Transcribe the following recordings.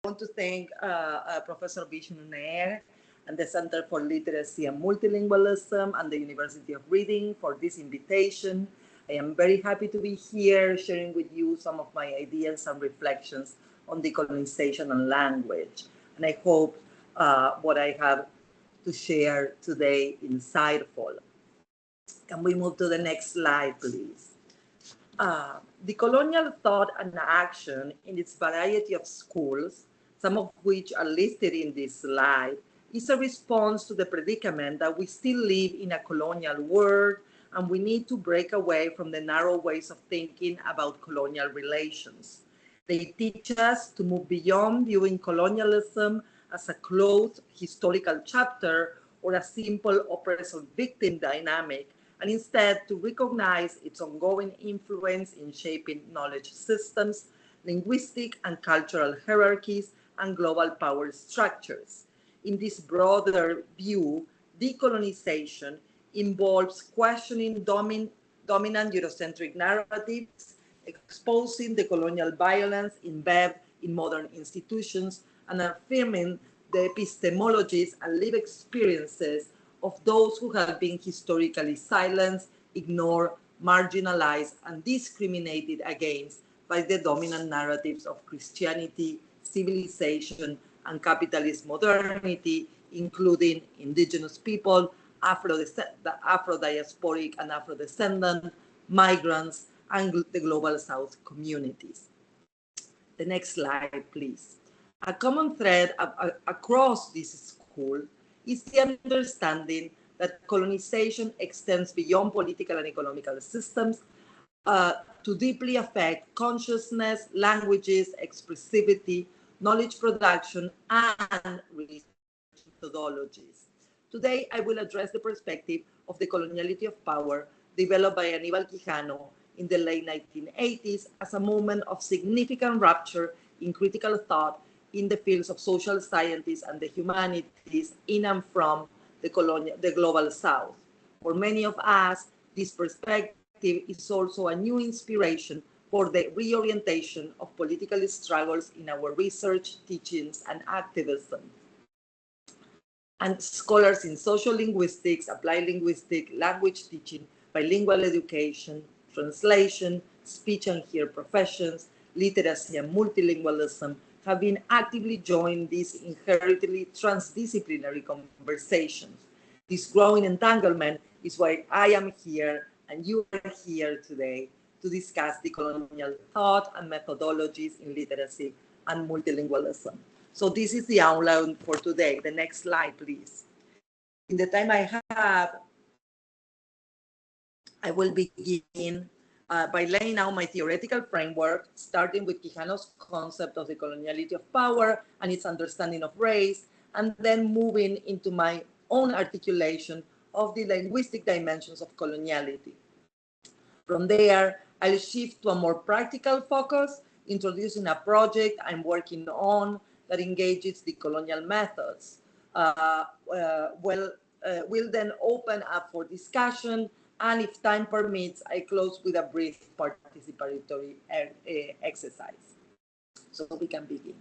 want to thank Professor Vishnu and the Center for Literacy and Multilingualism and the University of Reading for this invitation. I am very happy to be here sharing with you some of my ideas and reflections on decolonization and language. And I hope what I have to share today insightful. Can we move to the next slide, please? The colonial thought and action in its variety of schools, some of which are listed in this slide, is a response to the predicament that we still live in a colonial world and we need to break away from the narrow ways of thinking about colonial relations. They teach us to move beyond viewing colonialism as a closed historical chapter or a simple oppressor-victim dynamic, and instead to recognize its ongoing influence in shaping knowledge systems, linguistic and cultural hierarchies, and global power structures. In this broader view, decolonization involves questioning dominant Eurocentric narratives, exposing the colonial violence embedded in modern institutions, and affirming the epistemologies and lived experiences of those who have been historically silenced, ignored, marginalized, and discriminated against by the dominant narratives of Christianity, civilization, and capitalist modernity, including indigenous people, the Afro-diasporic and Afro-descendant, migrants, and the global South communities. The next slide, please. A common thread across this school is the understanding that colonization extends beyond political and economical systems to deeply affect consciousness, languages, expressivity, knowledge production, and research methodologies. Today, I will address the perspective of the coloniality of power developed by Aníbal Quijano in the late 1980s as a moment of significant rupture in critical thought in the fields of social sciences and the humanities in and from the global South. For many of us, this perspective is also a new inspiration for the reorientation of political struggles in our research, teachings, and activism. And scholars in social linguistics, applied linguistics, language teaching, bilingual education, translation, speech and hear professions, literacy and multilingualism have been actively joining these inherently transdisciplinary conversations. This growing entanglement is why I am here and you are here today to discuss decolonial thought and methodologies in literacy and multilingualism. So this is the outline for today. The next slide, please. In the time I have, I will begin by laying out my theoretical framework, starting with Quijano's concept of the coloniality of power and its understanding of race, and then moving into my own articulation of the linguistic dimensions of coloniality. From there, I'll shift to a more practical focus, introducing a project I'm working on that engages the colonial methods. We'll then open up for discussion, and if time permits, I close with a brief participatory exercise. So we can begin.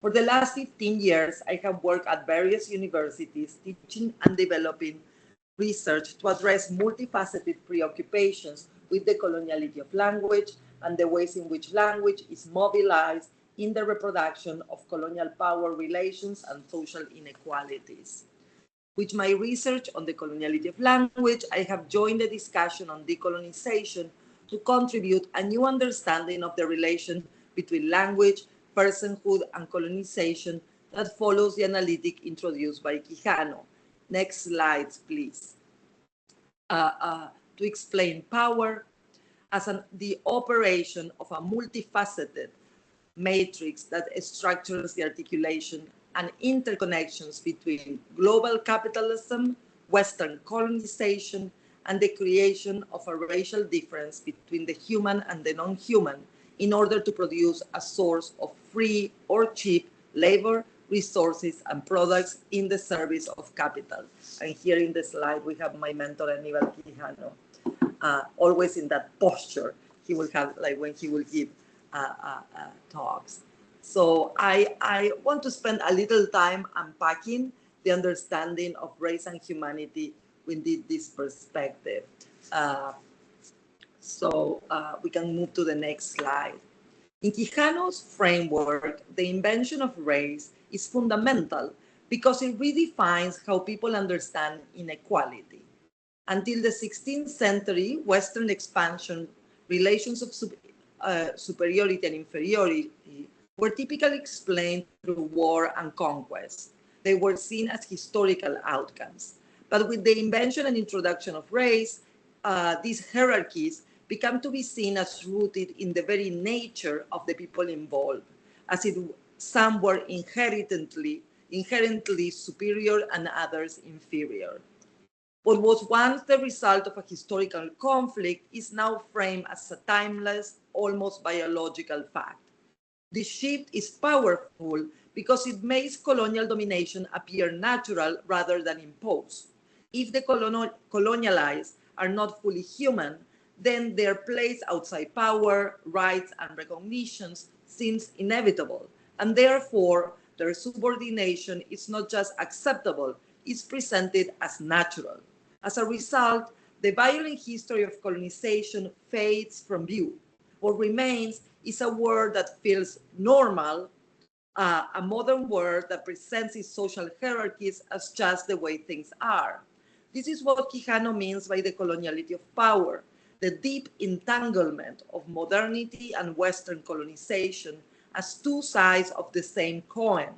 For the last 15 years, I have worked at various universities teaching and developing research to address multifaceted preoccupations with the coloniality of language and the ways in which language is mobilized in the reproduction of colonial power relations and social inequalities. With my research on the coloniality of language, I have joined the discussion on decolonization to contribute a new understanding of the relation between language, personhood, and colonization that follows the analytic introduced by Quijano. Next slides, please. To explain power as the operation of a multifaceted matrix that structures the articulation and interconnections between global capitalism, Western colonization, and the creation of a racial difference between the human and the non-human in order to produce a source of free or cheap labor, resources, and products in the service of capital. And here in the slide, we have my mentor, Aníbal Quijano, always in that posture he will have, like when he will give talks. So I want to spend a little time unpacking the understanding of race and humanity within this perspective. Uh, we can move to the next slide. In Quijano's framework, the invention of race is fundamental because it redefines how people understand inequality. Until the 16th century, Western expansion, relations of superiority and inferiority were typically explained through war and conquest. They were seen as historical outcomes. But with the invention and introduction of race, these hierarchies become to be seen as rooted in the very nature of the people involved, as if some were inherently superior and others inferior. What was once the result of a historical conflict is now framed as a timeless, almost biological fact. This shift is powerful because it makes colonial domination appear natural rather than imposed. If the colonialized are not fully human, then their place outside power, rights, and recognitions seems inevitable, and therefore their subordination is not just acceptable, it's presented as natural. As a result, the violent history of colonization fades from view. What remains is a world that feels normal, a modern world that presents its social hierarchies as just the way things are. This is what Quijano means by the coloniality of power, the deep entanglement of modernity and Western colonization as two sides of the same coin,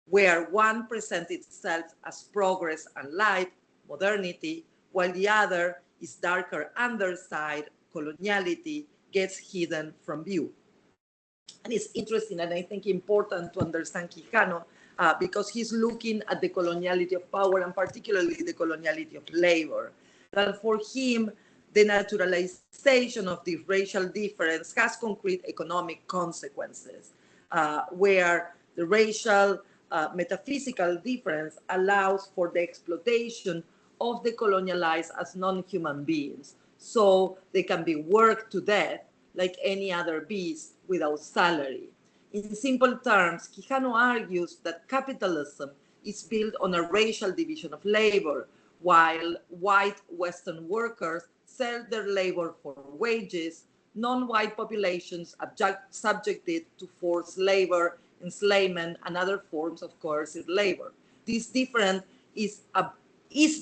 where one presents itself as progress and light, modernity, while the other is darker underside, coloniality, gets hidden from view. And it's interesting and I think important to understand Quijano because he's looking at the coloniality of power and particularly the coloniality of labor. That for him, the naturalization of the racial difference has concrete economic consequences, where the racial metaphysical difference allows for the exploitation of the colonialized as non-human beings. So they can be worked to death like any other beast without salary. In simple terms, Quijano argues that capitalism is built on a racial division of labor, while white Western workers sell their labor for wages, non-white populations subjected to forced labor, enslavement, and other forms of coercive labor. This difference is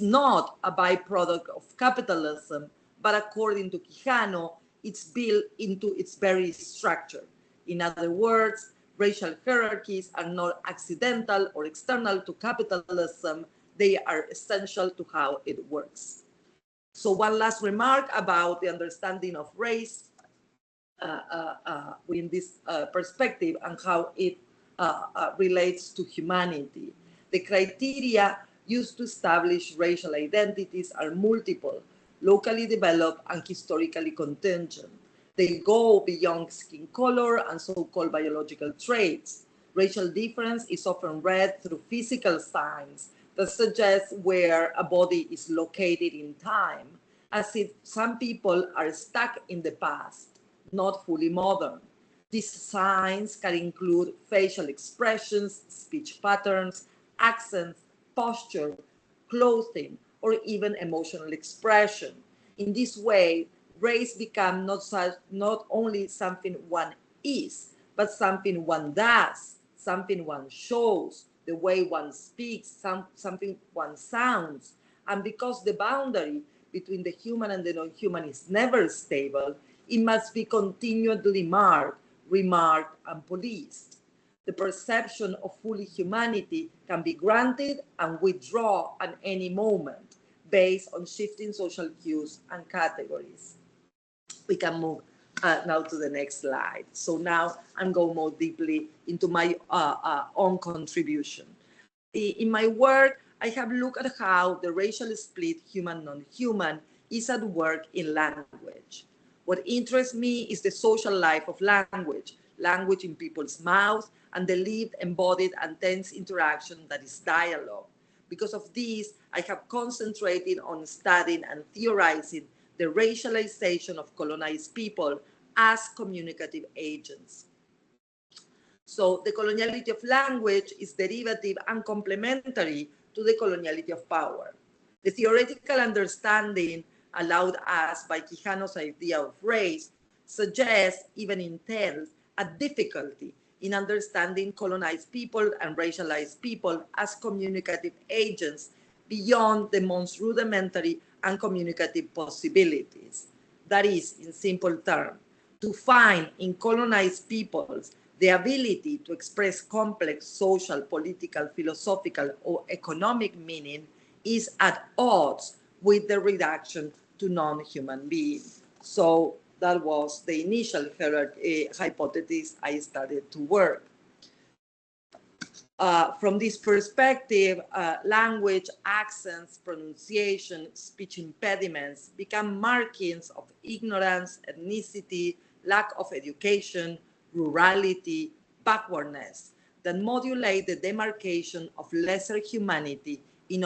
not a byproduct of capitalism, but according to Quijano, it's built into its very structure. In other words, racial hierarchies are not accidental or external to capitalism, they are essential to how it works. So one last remark about the understanding of race in this perspective and how it relates to humanity. The criteria used to establish racial identities are multiple, locally developed and historically contingent. They go beyond skin color and so-called biological traits. Racial difference is often read through physical signs that suggest where a body is located in time, as if some people are stuck in the past, not fully modern. These signs can include facial expressions, speech patterns, accents, posture, clothing, or even emotional expression. In this way, race becomes not only something one is, but something one does, something one shows, the way one speaks, something one sounds. And because the boundary between the human and the non-human is never stable, it must be continually marked, remarked, and policed. The perception of fully humanity can be granted and withdrawn at any moment based on shifting social cues and categories. We can move now to the next slide. So now I'm going more deeply into my own contribution. In my work, I have looked at how the racial split human-non-human is at work in language. What interests me is the social life of language, language in people's mouths, and the lived, embodied, and tense interaction that is dialogue. Because of this, I have concentrated on studying and theorizing the racialization of colonized people as communicative agents. So the coloniality of language is derivative and complementary to the coloniality of power. The theoretical understanding allowed us by Quijano's idea of race suggests, even entails, a difficulty in understanding colonized people and racialized people as communicative agents beyond the most rudimentary and communicative possibilities. That is, in simple terms, to find in colonized peoples the ability to express complex social, political, philosophical, or economic meaning is at odds with the reduction to non-human beings. So that was the initial hypothesis I started to work. From this perspective, language, accents, pronunciation, speech impediments become markings of ignorance, ethnicity, lack of education, rurality, backwardness that modulate the demarcation of lesser humanity in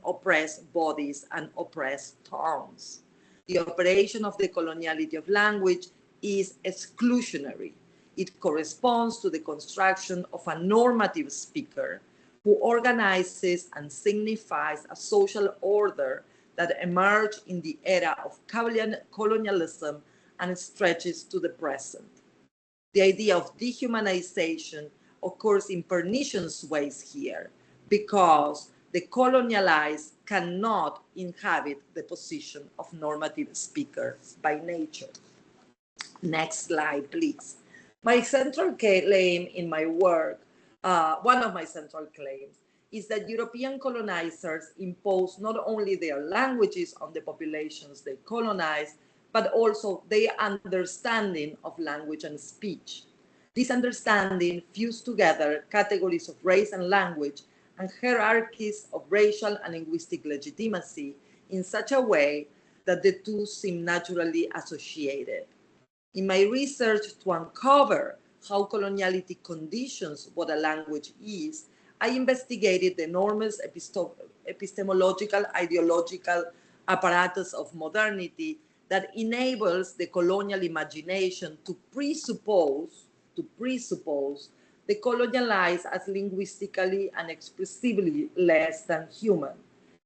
oppressed bodies and oppressed tongues. The operation of the coloniality of language is exclusionary. It corresponds to the construction of a normative speaker who organizes and signifies a social order that emerged in the era of colonialism and stretches to the present. The idea of dehumanization occurs in pernicious ways here because the colonialized cannot inhabit the position of normative speaker by nature. Next slide, please. My central claim in my work, one of my central claims, is that European colonizers imposed not only their languages on the populations they colonized, but also their understanding of language and speech. This understanding fused together categories of race and language and hierarchies of racial and linguistic legitimacy in such a way that the two seem naturally associated. In my research to uncover how coloniality conditions what a language is, I investigated the enormous epistemological, ideological apparatus of modernity that enables the colonial imagination to presuppose the colonialized as linguistically and expressively less than human.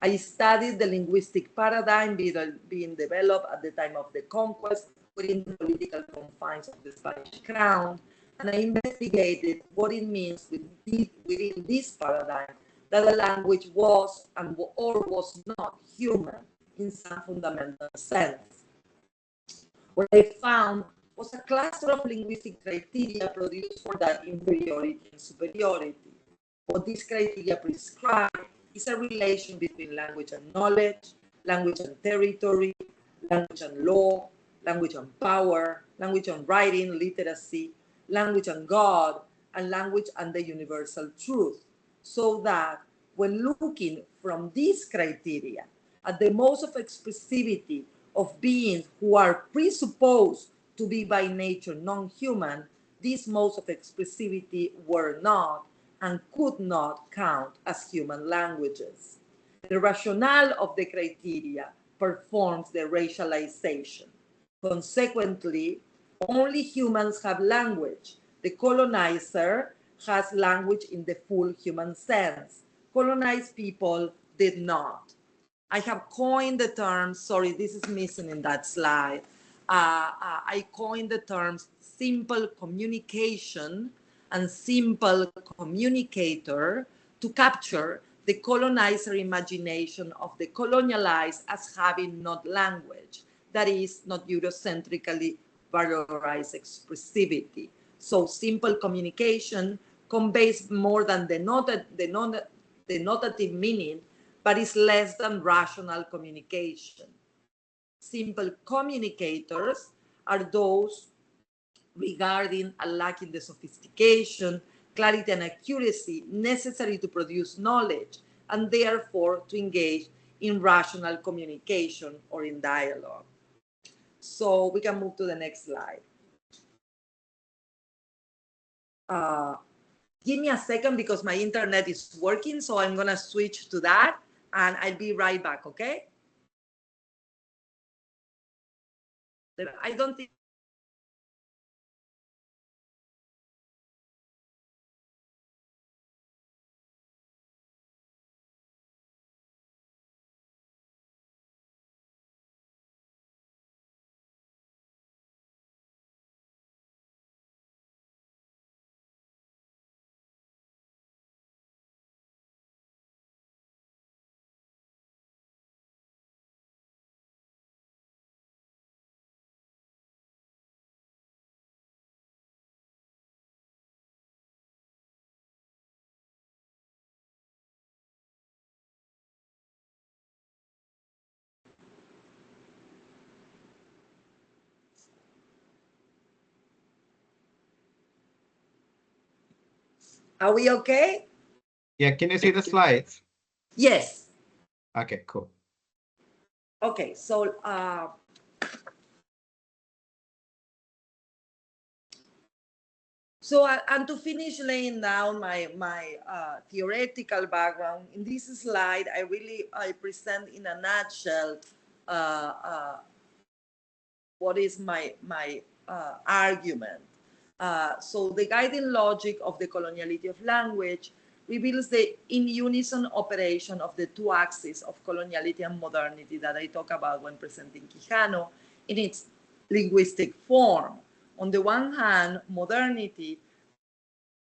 I studied the linguistic paradigm being developed at the time of the conquest within the political confines of the Spanish crown, and I investigated what it means within this paradigm that a language was or was not human in some fundamental sense. What I found was a cluster of linguistic criteria produced for that inferiority and superiority. What these criteria prescribe is a relation between language and knowledge, language and territory, language and law, language and power, language and writing, literacy, language and God, and language and the universal truth. So that when looking from these criteria at the modes of expressivity of beings who are presupposed to be by nature non-human, these modes of expressivity were not and could not count as human languages. The rationale of the criteria performs the racialization. Consequently, only humans have language. The colonizer has language in the full human sense. Colonized people did not. I have coined the term, sorry, this is missing in that slide. I coined the terms simple communication and simple communicator to capture the colonizer imagination of the colonialized as having not language, that is, not Eurocentrically valorized expressivity. So simple communication conveys more than the notative meaning, but is less than rational communication. Simple communicators are those regarding a lack in the sophistication, clarity, and accuracy necessary to produce knowledge, and therefore to engage in rational communication or in dialogue. So we can move to the next slide. Give me a second because my internet is working, so I'm gonna switch to that and I'll be right back, okay? I don't think Are we okay? Yeah, can you see the slides? Yes. Okay, cool. Okay, and to finish laying down my theoretical background, in this slide, I present in a nutshell uh, uh, what is my argument. So the guiding logic of the coloniality of language reveals the in unison operation of the two axes of coloniality and modernity that I talk about when presenting Quijano in its linguistic form. On the one hand, modernity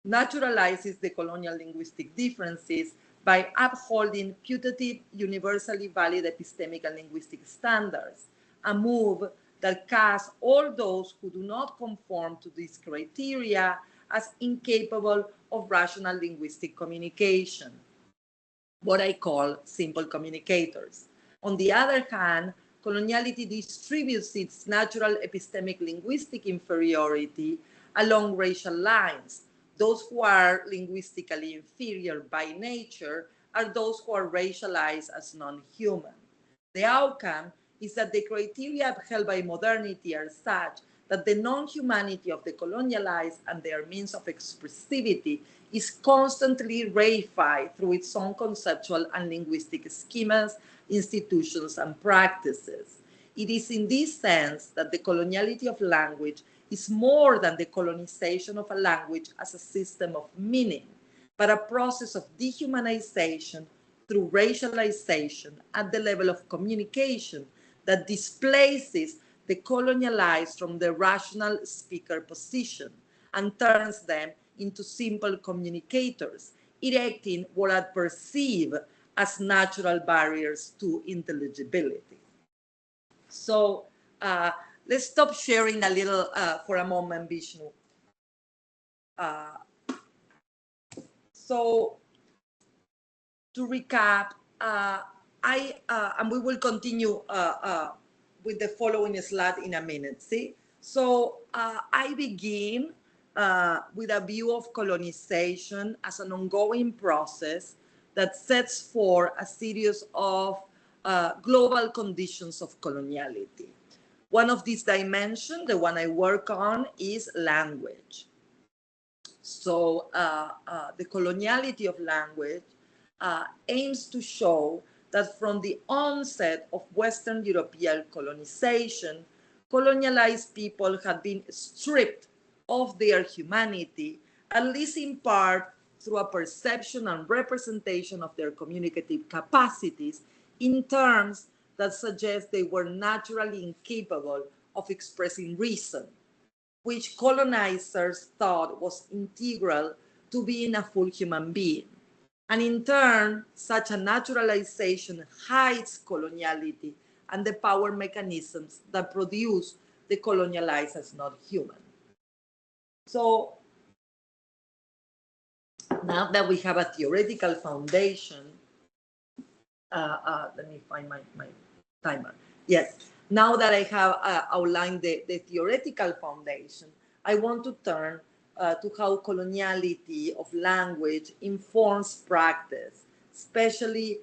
naturalizes the colonial linguistic differences by upholding putative, universally valid epistemic and linguistic standards, a move that casts all those who do not conform to these criteria as incapable of rational linguistic communication, what I call simple communicators. On the other hand, coloniality distributes its natural epistemic linguistic inferiority along racial lines. Those who are linguistically inferior by nature are those who are racialized as non-human. The outcome is that the criteria upheld by modernity are such that the non-humanity of the colonialized and their means of expressivity is constantly reified through its own conceptual and linguistic schemas, institutions, and practices. It is in this sense that the coloniality of language is more than the colonization of a language as a system of meaning, but a process of dehumanization through racialization at the level of communication that displaces the colonialized from the rational speaker position and turns them into simple communicators, erecting what I perceive as natural barriers to intelligibility. So let's stop sharing a little for a moment, Vishnu. So to recap, and we will continue with the following slide in a minute. See, so I begin with a view of colonization as an ongoing process that sets forth a series of global conditions of coloniality. One of these dimensions, the one I work on, is language. So the coloniality of language aims to show that from the onset of Western European colonization, colonialized people had been stripped of their humanity, at least in part through a perception and representation of their communicative capacities in terms that suggest they were naturally incapable of expressing reason, which colonizers thought was integral to being a full human being. And in turn, such a naturalization hides coloniality and the power mechanisms that produce the colonialized as not human. So now that we have a theoretical foundation, let me find my timer. Yes, now that I have outlined the theoretical foundation, I want to turn to how coloniality of language informs practice, especially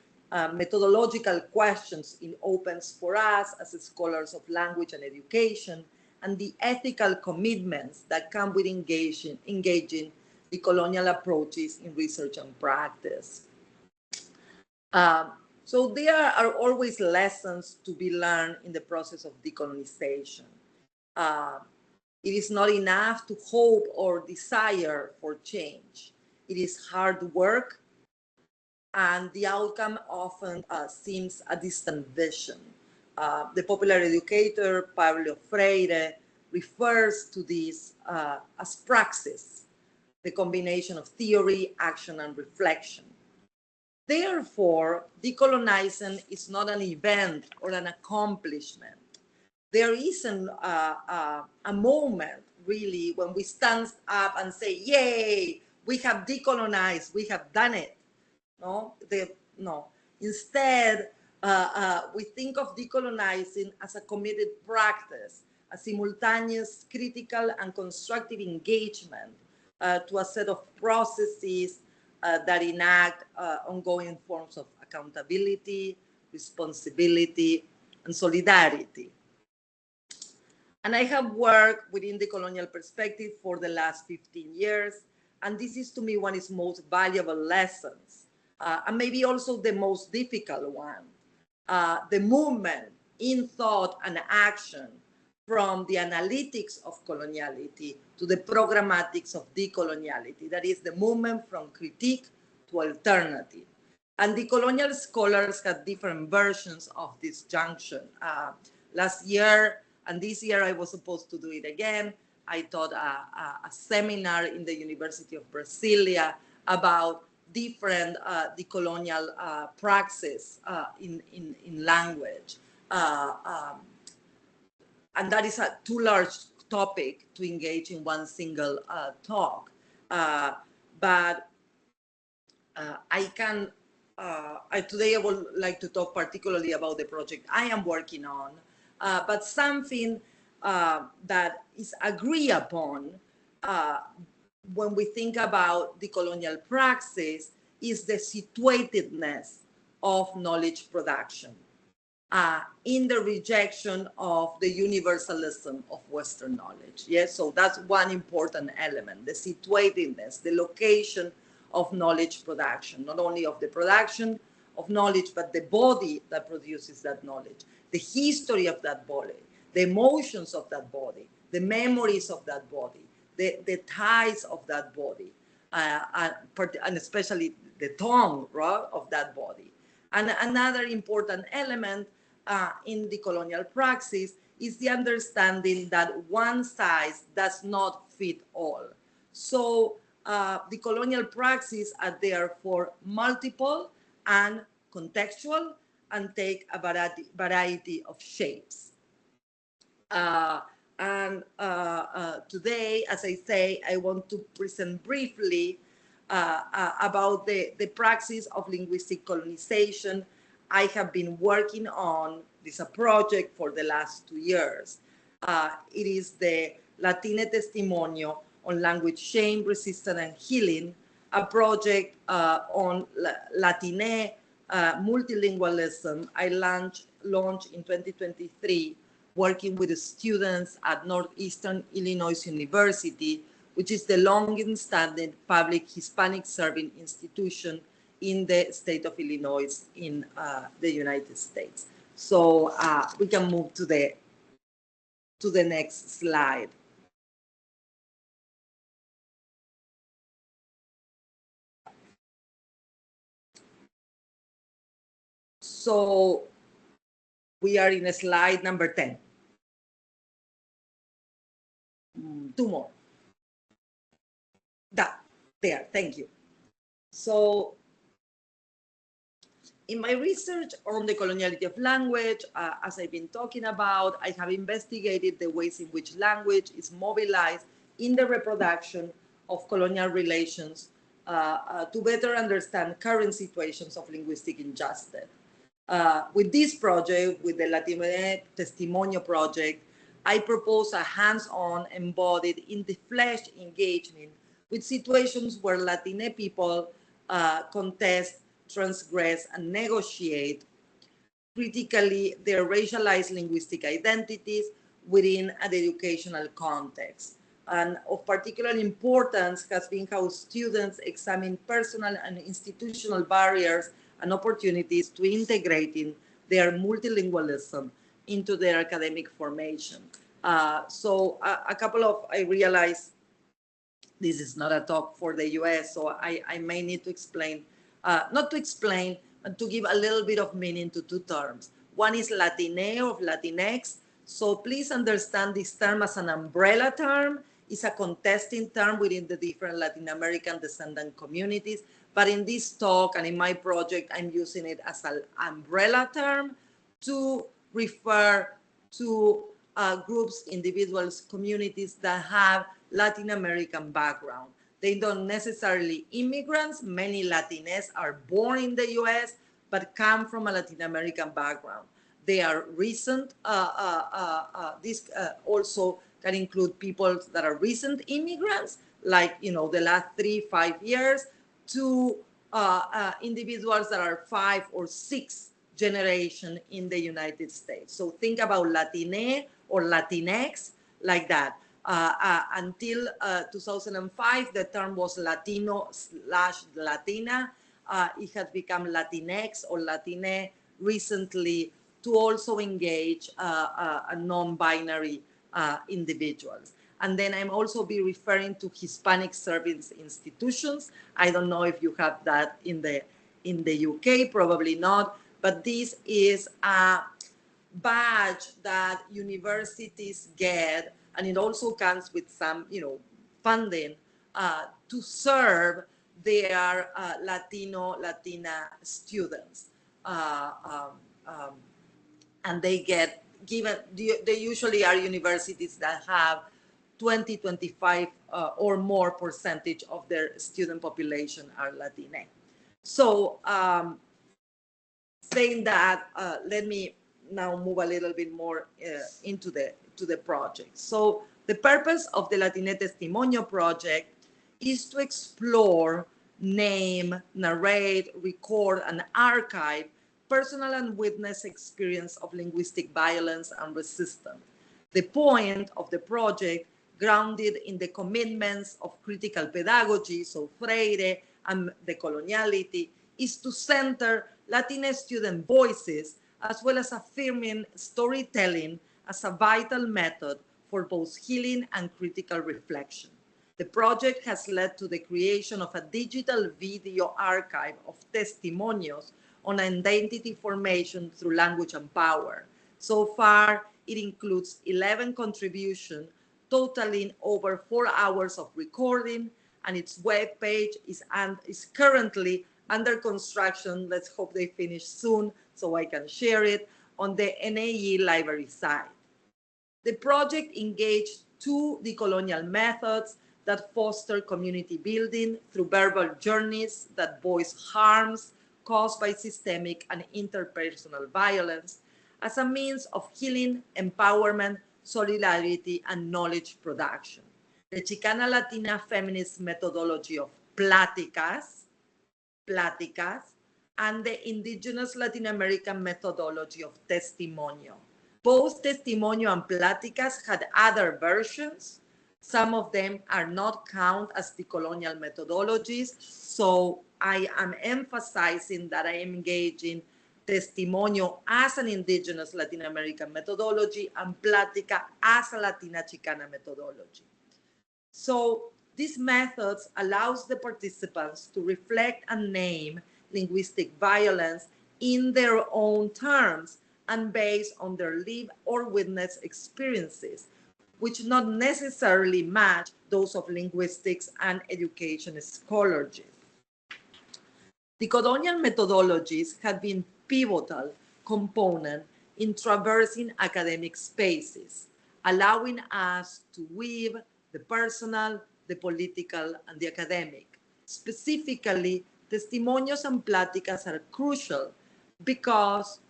methodological questions it opens for us as scholars of language and education, and the ethical commitments that come with engaging the colonial approaches in research and practice. So there are always lessons to be learned in the process of decolonization. It is not enough to hope or desire for change. It is hard work, and the outcome often seems a distant vision. The popular educator Pablo Freire refers to this as praxis, the combination of theory, action, and reflection. Therefore, decolonizing is not an event or an accomplishment. There isn't a moment, really, when we stand up and say, yay, we have decolonized, we have done it. No. Instead, we think of decolonizing as a committed practice, a simultaneous critical and constructive engagement to a set of processes that enact ongoing forms of accountability, responsibility, and solidarity. And I have worked within the colonial perspective for the last 15 years, and this is to me one of its most valuable lessons, and maybe also the most difficult one. The movement in thought and action from the analytics of coloniality to the programmatics of decoloniality. That is the movement from critique to alternative. And decolonial scholars have different versions of this junction. Last year and this year I was supposed to do it again. I taught a seminar in the University of Brasilia about different decolonial praxis in language. And that is a too large topic to engage in one single talk. But today I would like to talk particularly about the project I am working on, but something that is agreed upon when we think about the colonial praxis is the situatedness of knowledge production in the rejection of the universalism of Western knowledge. Yes, so that's one important element, the situatedness, the location of knowledge production, not only of the production of knowledge, but the body that produces that knowledge, the history of that body, the emotions of that body, the memories of that body, the ties of that body, and especially the tongue, right, of that body. And another important element in the colonial praxis is the understanding that one size does not fit all. So the colonial praxis are therefore multiple and contextual and take a variety of shapes. Today, as I say, I want to present briefly about the praxis of linguistic colonization. I have been working on this project for the last 2 years. It is the Latine Testimonio on Language Shame, Resistance, and Healing, a project on Latine multilingualism I launched in 2023, working with the students at Northeastern Illinois University, which is the longest-standing public Hispanic serving institution in the state of Illinois in the United States. So we can move to the next slide. So we are in slide number 10. 2 more. There, thank you. So in my research on the coloniality of language, as I've been talking about, I have investigated the ways in which language is mobilized in the reproduction of colonial relations to better understand current situations of linguistic injustice. With this project, with the Latine Testimonio project, I propose a hands-on, embodied, in the flesh engagement with situations where Latine people contest, transgress, and negotiate critically their racialized linguistic identities within an educational context. And of particular importance has been how students examine personal and institutional barriers and opportunities to integrating their multilingualism into their academic formation. I realize this is not a talk for the US, so I may need to explain, not to explain, but to give a little bit of meaning to 2 terms. One is Latine or Latinx. So please understand this term as an umbrella term. It's a contesting term within the different Latin American descendant communities. But in this talk and in my project, I'm using it as an umbrella term to refer to groups, individuals, communities that have Latin American background. They don't necessarily immigrants. Many Latinx are born in the US, but come from a Latin American background. They are recent. This also can include people that are recent immigrants, like, you know, the last 3-5 years, to individuals that are 5 or 6 generation in the United States. So think about Latine or Latinx, like that. Until 2005, the term was Latino/Latina. It has become Latinx or Latine recently to also engage a non-binary individuals. And then I'm also be referring to Hispanic service institutions. I don't know if you have that in the UK, probably not, but this is a badge that universities get, and it also comes with some, you know, funding to serve their Latina students. And they get given, they usually are universities that have 25 or more percentage of their student population are Latina. So saying that, let me now move a little bit more into the project. So the purpose of the Latine Testimonio project is to explore, name, narrate, record, and archive personal and witness experience of linguistic violence and resistance. The point of the project, grounded in the commitments of critical pedagogy, so Freire and the coloniality, is to center Latina student voices, as well as affirming storytelling as a vital method for both healing and critical reflection. The project has led to the creation of a digital video archive of testimonials on identity formation through language and power. So far, it includes 11 contributions, totaling over 4 hours of recording, and its webpage is currently under construction. Let's hope they finish soon so I can share it on the NAE library site. The project engaged 2 decolonial methods that foster community building through verbal journeys that voice harms caused by systemic and interpersonal violence as a means of healing, empowerment, solidarity, and knowledge production. The Chicana Latina feminist methodology of pláticas, and the indigenous Latin American methodology of testimonio. Both testimonio and pláticas had other versions. Some of them are not counted as decolonial methodologies, so I am emphasizing that I am engaging testimonio as an indigenous Latin American methodology and plática as a Latina Chicana methodology. So these methods allows the participants to reflect and name linguistic violence in their own terms and based on their lived or witnessed experiences, which not necessarily match those of linguistics and education scholarship. Decolonial methodologies have been pivotal component in traversing academic spaces, allowing us to weave the personal, the political, and the academic. Specifically, testimonios and pláticas are crucial because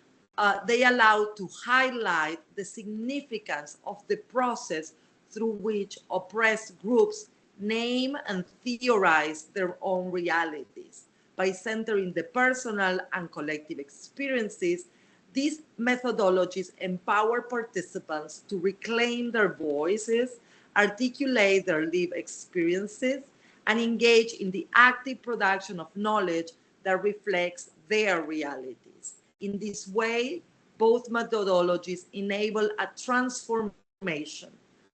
they allow to highlight the significance of the process through which oppressed groups name and theorize their own realities. By centering the personal and collective experiences, these methodologies empower participants to reclaim their voices, articulate their lived experiences, and engage in the active production of knowledge that reflects their realities. In this way, both methodologies enable a transformation,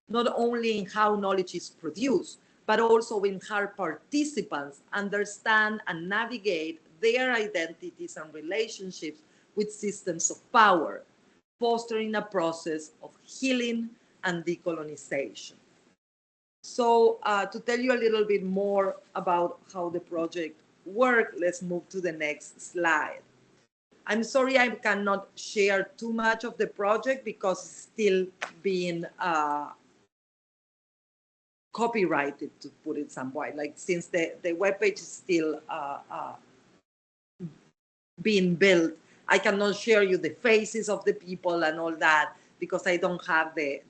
not only in how knowledge is produced, but also in how participants understand and navigate their identities and relationships with systems of power, fostering a process of healing and decolonization. So to tell you a little bit more about how the project worked, let's move to the next slide. I'm sorry I cannot share too much of the project because it's still being copyrighted, to put it some way. Like, since the webpage is still being built, I cannot share you the faces of the people and all that because I don't have the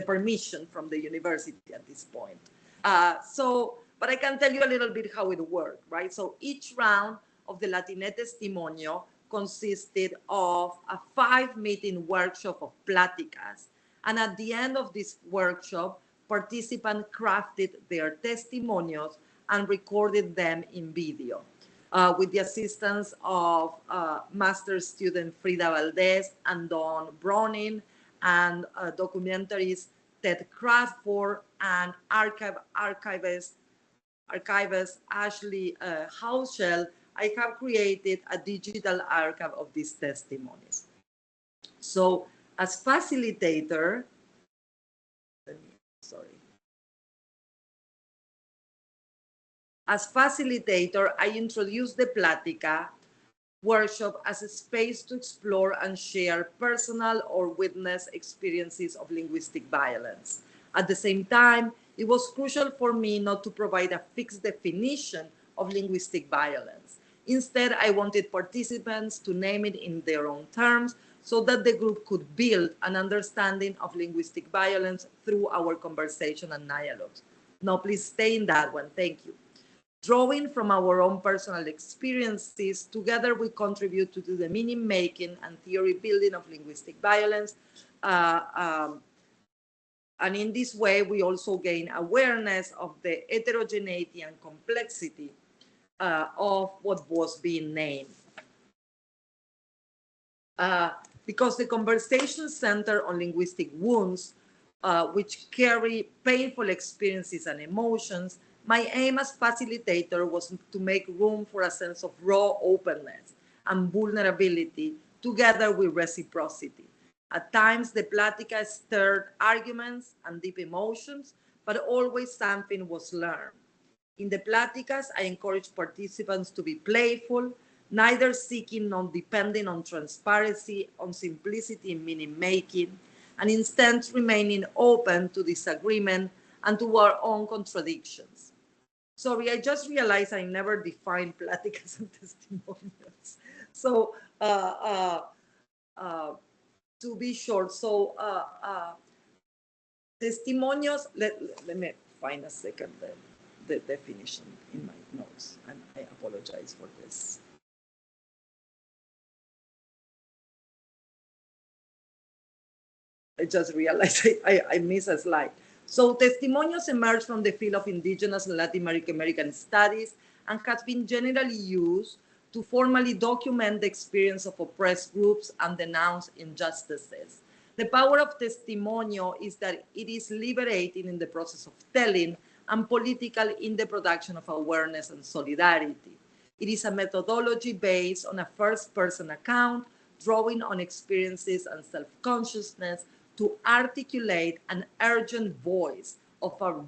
permission from the university at this point. But I can tell you a little bit how it worked, right? So each round of the Latine Testimonio consisted of a 5-meeting workshop of pláticas. And at the end of this workshop, participants crafted their testimonios and recorded them in video. With the assistance of master student Frida Valdez and Dawn Browning, and documentaries Ted Crawford and archivist Ashley Hauschel, I have created a digital archive of these testimonies. So as facilitator, I introduced the Plática workshop as a space to explore and share personal or witness experiences of linguistic violence. At the same time, it was crucial for me not to provide a fixed definition of linguistic violence. Instead, I wanted participants to name it in their own terms so that the group could build an understanding of linguistic violence through our conversation and dialogues. Now, please stay in that one. Thank you. Drawing from our own personal experiences, together we contribute to the meaning making and theory building of linguistic violence. And in this way, we also gain awareness of the heterogeneity and complexity of what was being named. Because the conversation centered on linguistic wounds, which carry painful experiences and emotions, my aim as facilitator was to make room for a sense of raw openness and vulnerability together with reciprocity. At times, the Plática stirred arguments and deep emotions, but always something was learned. In the Pláticas, I encouraged participants to be playful, neither seeking nor depending on transparency, on simplicity in meaning making, and instead remaining open to disagreement and to our own contradictions. Sorry, I just realized I never defined pláticas and testimonials. So to be short, so testimonios, let me find a second the definition in my notes, and I apologize for this. I just realized I missed a slide. So testimonios emerge from the field of indigenous and Latin American studies and has been generally used to formally document the experience of oppressed groups and denounce injustices. The power of testimonio is that it is liberating in the process of telling and political in the production of awareness and solidarity. It is a methodology based on a first-person account, drawing on experiences and self-consciousness to articulate an urgent voice of a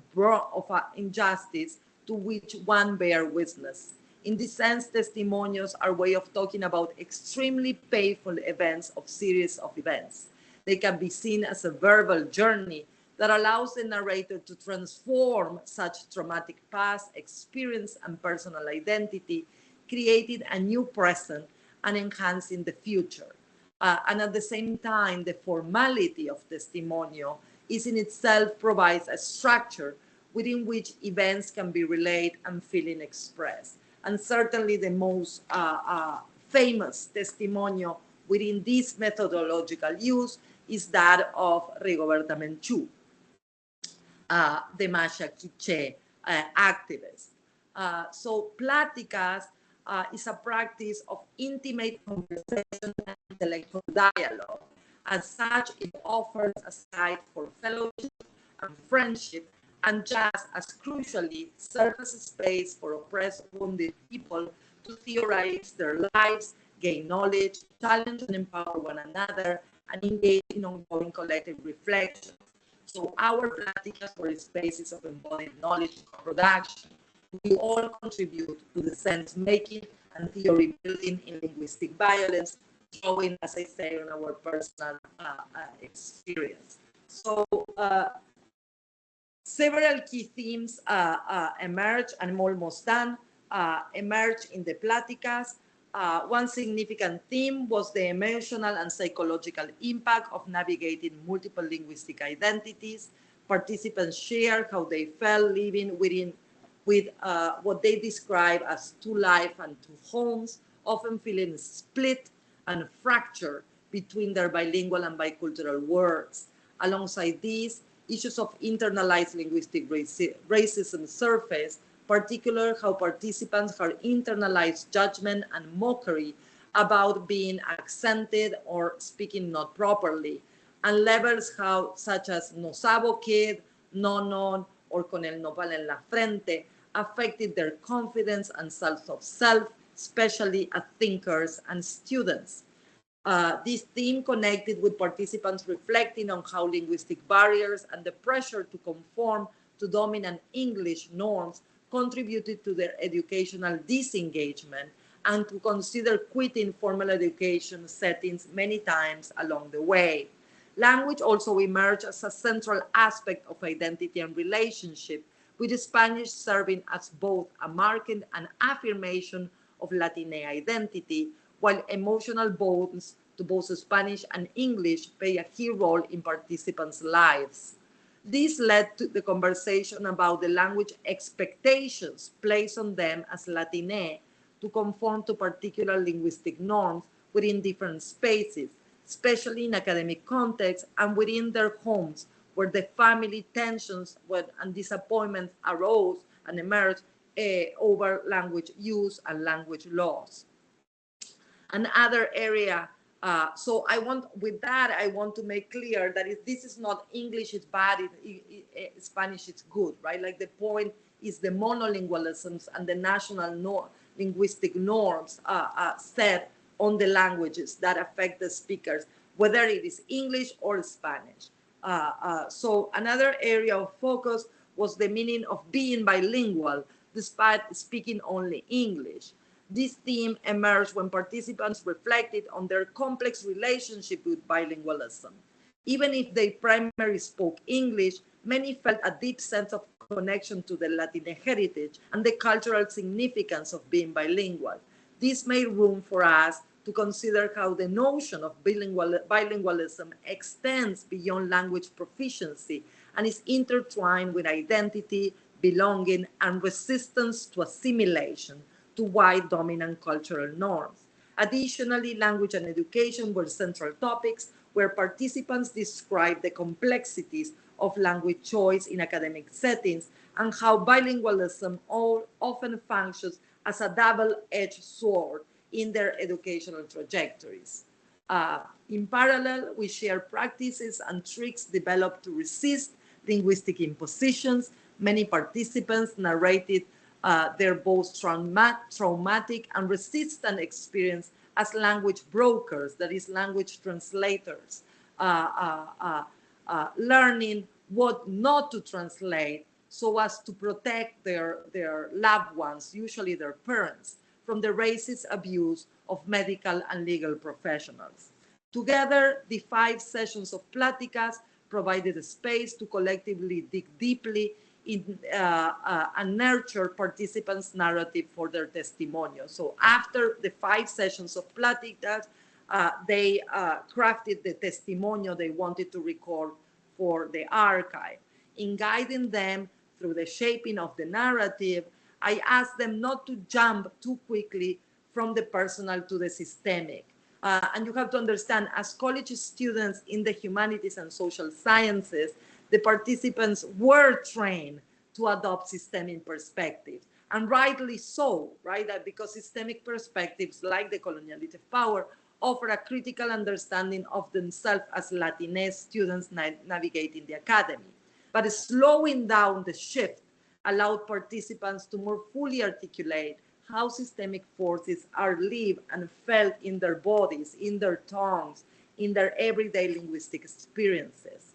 injustice to which one bears witness. In this sense, testimonials are a way of talking about extremely painful events of series of events. They can be seen as a verbal journey that allows the narrator to transform such traumatic past experience and personal identity, creating a new present and enhancing the future. And at the same time, the formality of testimonial is in itself provides a structure within which events can be relayed and feeling expressed. And certainly the most famous testimonial within this methodological use is that of Rigoberta Menchú, the Masha Quiche activist. So pláticas is a practice of intimate conversation and intellectual dialogue. As such, it offers a site for fellowship and friendship, and just as crucially, serves as a space for oppressed, wounded people to theorize their lives, gain knowledge, challenge and empower one another, and engage in ongoing collective reflection. So our pláticas were spaces of embodied knowledge production. We all contribute to the sense making and theory building in linguistic violence, drawing, as I say, on our personal experience. So several key themes emerge, and I'm almost done, emerge in the pláticas. One significant theme was the emotional and psychological impact of navigating multiple linguistic identities. Participants share how they felt living with what they describe as two lives and two homes, often feeling split and fractured between their bilingual and bicultural worlds. Alongside these, issues of internalized linguistic racism surface, particularly how participants have internalized judgment and mockery about being accented or speaking not properly, and levels how, such as no sabo kid, no non, or con el nopal en la frente, affected their confidence and sense of self, especially as thinkers and students. This theme connected with participants reflecting on how linguistic barriers and the pressure to conform to dominant English norms contributed to their educational disengagement and to consider quitting formal education settings many times along the way. Language also emerged as a central aspect of identity and relationship, with Spanish serving as both a marker and affirmation of Latine identity, while emotional bonds to both Spanish and English play a key role in participants' lives. This led to the conversation about the language expectations placed on them as Latine to conform to particular linguistic norms within different spaces, especially in academic contexts and within their homes, where the family tensions and disappointments arose and emerged over language use and language laws. Another area, so with that, I want to make clear that if this is not English is bad, Spanish is good, right? Like the point is the monolingualisms and the national linguistic norms set on the languages that affect the speakers, whether it is English or Spanish. So another area of focus was the meaning of being bilingual despite speaking only English. This theme emerged when participants reflected on their complex relationship with bilingualism. Even if they primarily spoke English, many felt a deep sense of connection to the Latine heritage and the cultural significance of being bilingual. This made room for us to consider how the notion of bilingualism extends beyond language proficiency and is intertwined with identity, belonging, and resistance to assimilation to white dominant cultural norms. Additionally, language and education were central topics where participants described the complexities of language choice in academic settings and how bilingualism often functions as a double-edged sword in their educational trajectories. In parallel, we share practices and tricks developed to resist linguistic impositions. Many participants narrated their both traumatic and resistant experience as language brokers, that is, language translators, learning what not to translate so as to protect their loved ones, usually their parents, from the racist abuse of medical and legal professionals. Together, the 5 sessions of Pláticas provided a space to collectively dig deeply in, and nurture participants' narrative for their testimonial. So after the 5 sessions of Pláticas, they crafted the testimonial they wanted to record for the archive. In guiding them through the shaping of the narrative, I asked them not to jump too quickly from the personal to the systemic. And you have to understand, as college students in the humanities and social sciences, the participants were trained to adopt systemic perspectives, and rightly so, right? Because systemic perspectives, like the coloniality of power, offer a critical understanding of themselves as Latinx students navigating the academy. But slowing down the shift allowed participants to more fully articulate how systemic forces are lived and felt in their bodies, in their tongues, in their everyday linguistic experiences.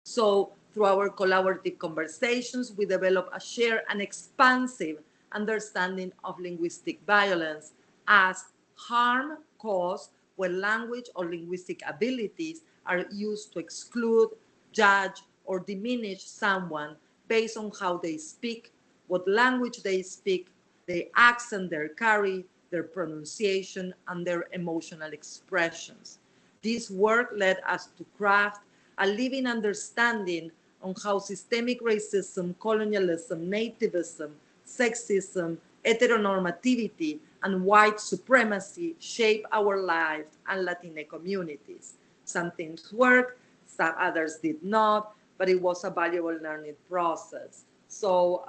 So through our collaborative conversations, we develop a shared and expansive understanding of linguistic violence as harm caused when language or linguistic abilities are used to exclude, judge, or diminish someone based on how they speak, what language they speak, the accent they carry, their pronunciation, and their emotional expressions. This work led us to craft a living understanding on how systemic racism, colonialism, nativism, sexism, heteronormativity, and white supremacy shape our lives and Latina communities. Some things worked, some others did not, but it was a valuable learning process. So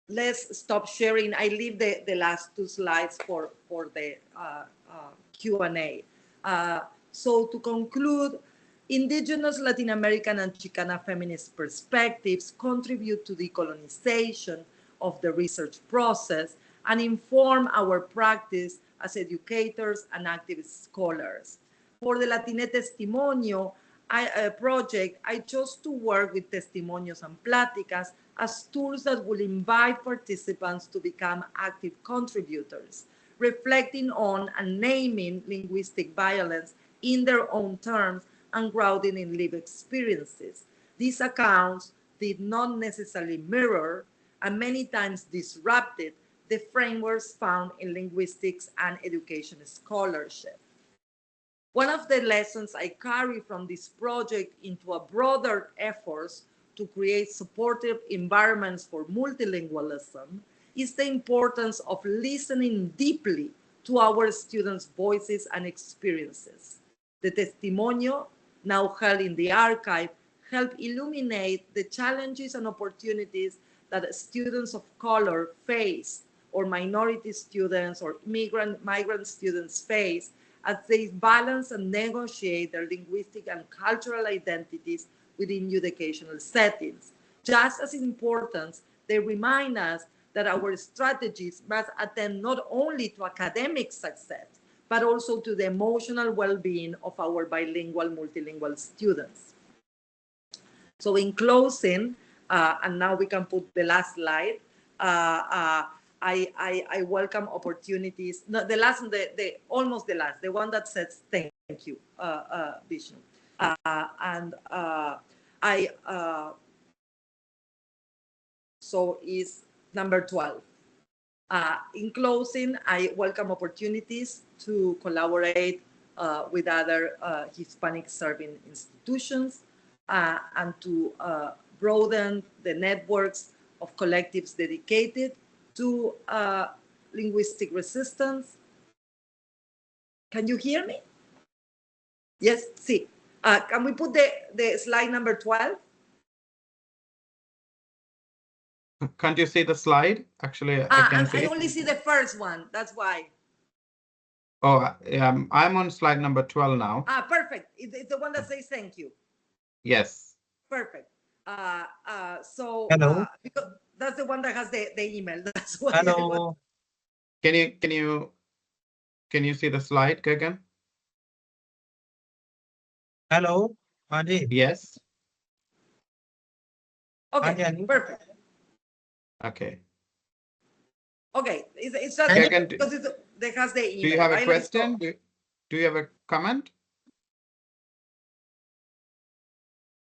let's stop sharing. I leave the last two slides for the Q&A. So to conclude, indigenous Latin American and Chicana feminist perspectives contribute to decolonization of the research process and inform our practice as educators and activist scholars. For the Latine Testimonio project, I chose to work with testimonios and pláticas as tools that will invite participants to become active contributors, reflecting on and naming linguistic violence in their own terms and grounding in lived experiences. These accounts did not necessarily mirror and many times disrupted the frameworks found in linguistics and education scholarship. One of the lessons I carry from this project into a broader efforts to create supportive environments for multilingualism is the importance of listening deeply to our students' voices and experiences. The testimonio, now held in the archive, help illuminate the challenges and opportunities that students of color face, or minority students or migrant students face as they balance and negotiate their linguistic and cultural identities within educational settings. Just as important, they remind us that our strategies must attend not only to academic success, but also to the emotional well-being of our bilingual, multilingual students. So in closing, and now we can put the last slide, I welcome opportunities. No, the last, almost the last, the one that says thank you, Vishnu. So is number 12. In closing, I welcome opportunities to collaborate with other Hispanic serving institutions and to broaden the networks of collectives dedicated to linguistic resistance. Can you hear me? Yes, see. Can we put the slide number 12? Can't you see the slide? Actually, I can see. I only see the first one. That's why. Oh, I'm on slide number 12 now. Perfect. It's the one that says thank you. Yes. Perfect. So hello. because that's the one that has the email. That's why. Hello. Can you see the slide, Gagan? Hello. Anji. Yes. Okay. Anji. Perfect. Okay. Okay. It's just Gagan, because it has the email. do you have a question? Do you have a comment?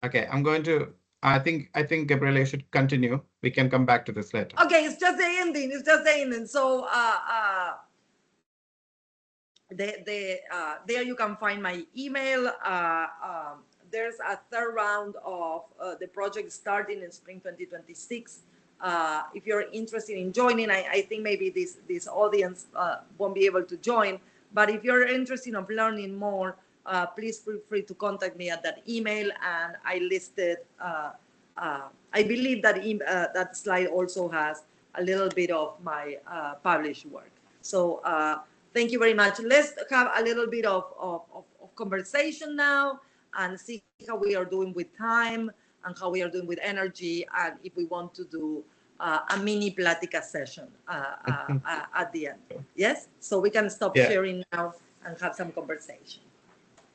Okay, I'm going to. I think Gabriela should continue. We can come back to this later. Okay, it's just the ending. It's just the ending. So there you can find my email. There's a third round of the project starting in spring 2026. If you're interested in joining, I think maybe this audience won't be able to join. But if you're interested in learning more, please feel free to contact me at that email. And I listed. I believe that that slide also has a little bit of my published work. So thank you very much. Let's have a little bit of conversation now and see how we are doing with time and how we are doing with energy, and if we want to do a mini plática session at the end. Yes? So we can stop sharing now and have some conversation.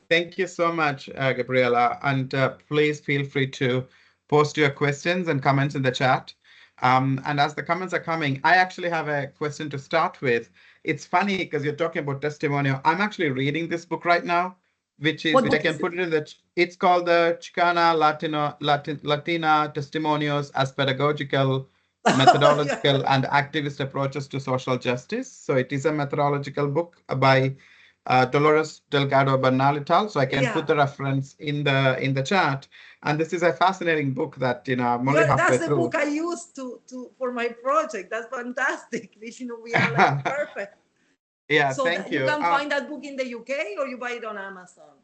Thank you so much, Gabriela. And please feel free to post your questions and comments in the chat. And as the comments are coming, I actually have a question to start with. It's funny because you're talking about testimonial. I'm actually reading this book right now, which I can put it in the. It's called the Chicana Latina Testimonios as Pedagogical, Methodological, and Activist Approaches to Social Justice. So it is a methodological book by Dolores Delgado Bernalital, so I can Yeah. put the reference in the chat. And this is a fascinating book that I'm only halfway That's the through. book I used to for my project. That's fantastic. We are like perfect. Yeah, So thank you you. can find that book in the UK or you buy it on Amazon.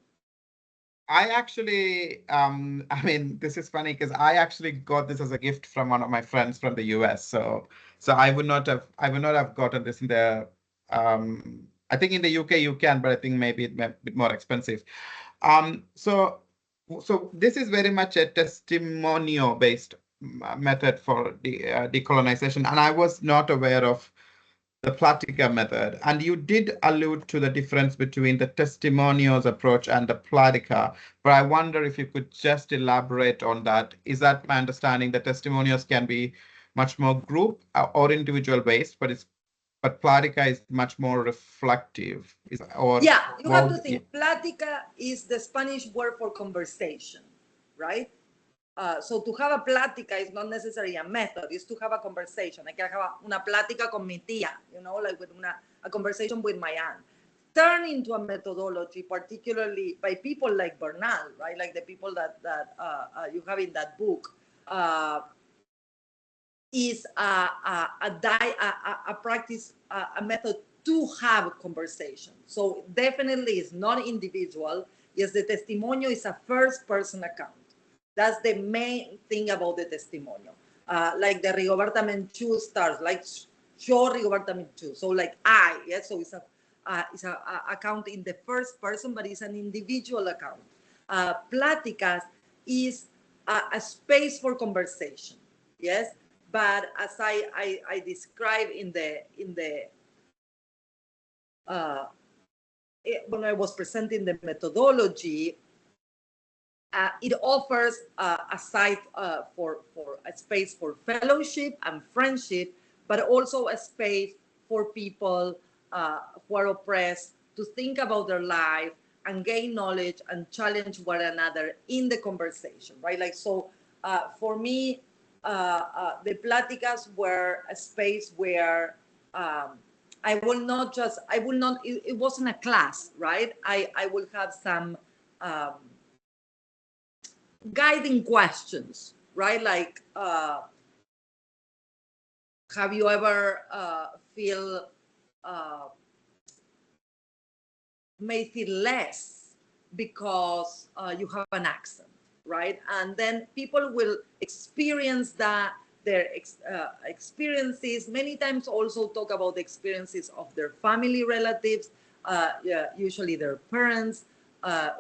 I actually, I mean, this is funny because I actually got this as a gift from one of my friends from the US. So I would not have gotten this in the, I think in the UK you can, but I think maybe it may be a bit more expensive. So this is very much a testimonial-based method for decolonization, and I was not aware of the Platica method. And you did allude to the difference between the testimonials approach and the Platica, but I wonder if you could just elaborate on that. Is that my understanding that testimonials can be much more group or individual based, but Platica is much more reflective? Yeah, you have to think. Plática is the Spanish word for conversation, right? So to have a plática is not necessarily a method, it's to have a conversation. I can have una plática con mi tía, like with a conversation with my aunt. Turn into a methodology, particularly by people like Bernal, right? Like the people that you have in that book, is a practice, a method to have conversation. So definitely it's not individual. Yes, the testimonio is a first person account. That's the main thing about the testimonial. Like the Rigoberta Menchú stars, like show Rigoberta Menchú. So like I, yes, so it's a account in the first person, but it's an individual account. Pláticas is a space for conversation, yes. But as I described when I was presenting the methodology, it offers a site for a space for fellowship and friendship, but also a space for people who are oppressed to think about their life and gain knowledge and challenge one another in the conversation, right? Like, so for me, the pláticas were a space where it wasn't a class, right? I will have some guiding questions, right? Like, have you ever may feel less because you have an accent, right? And then people will experience that, their experiences, many times also talk about the experiences of their family relatives, usually their parents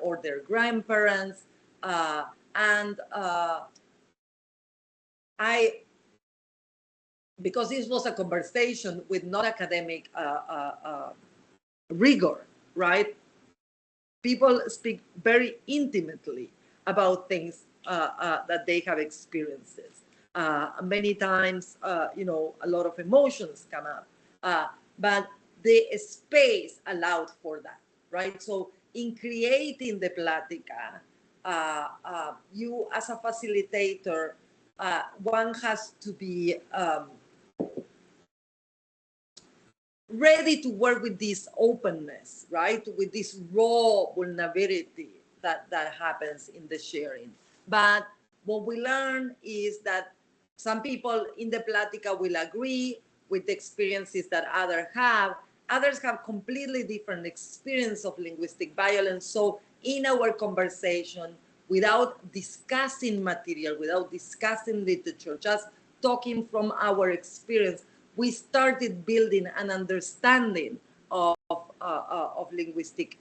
or their grandparents. And because this was a conversation with not academic rigor, right? People speak very intimately about things that they have experiences. Many times, a lot of emotions come up, but the space allowed for that, right? So in creating the plática, you as a facilitator, one has to be ready to work with this openness, right? With this raw vulnerability that happens in the sharing. But what we learn is that some people in the plática will agree with the experiences that others have. Others have completely different experience of linguistic violence. So in our conversation, without discussing material, without discussing literature, just talking from our experience, we started building an understanding of linguistic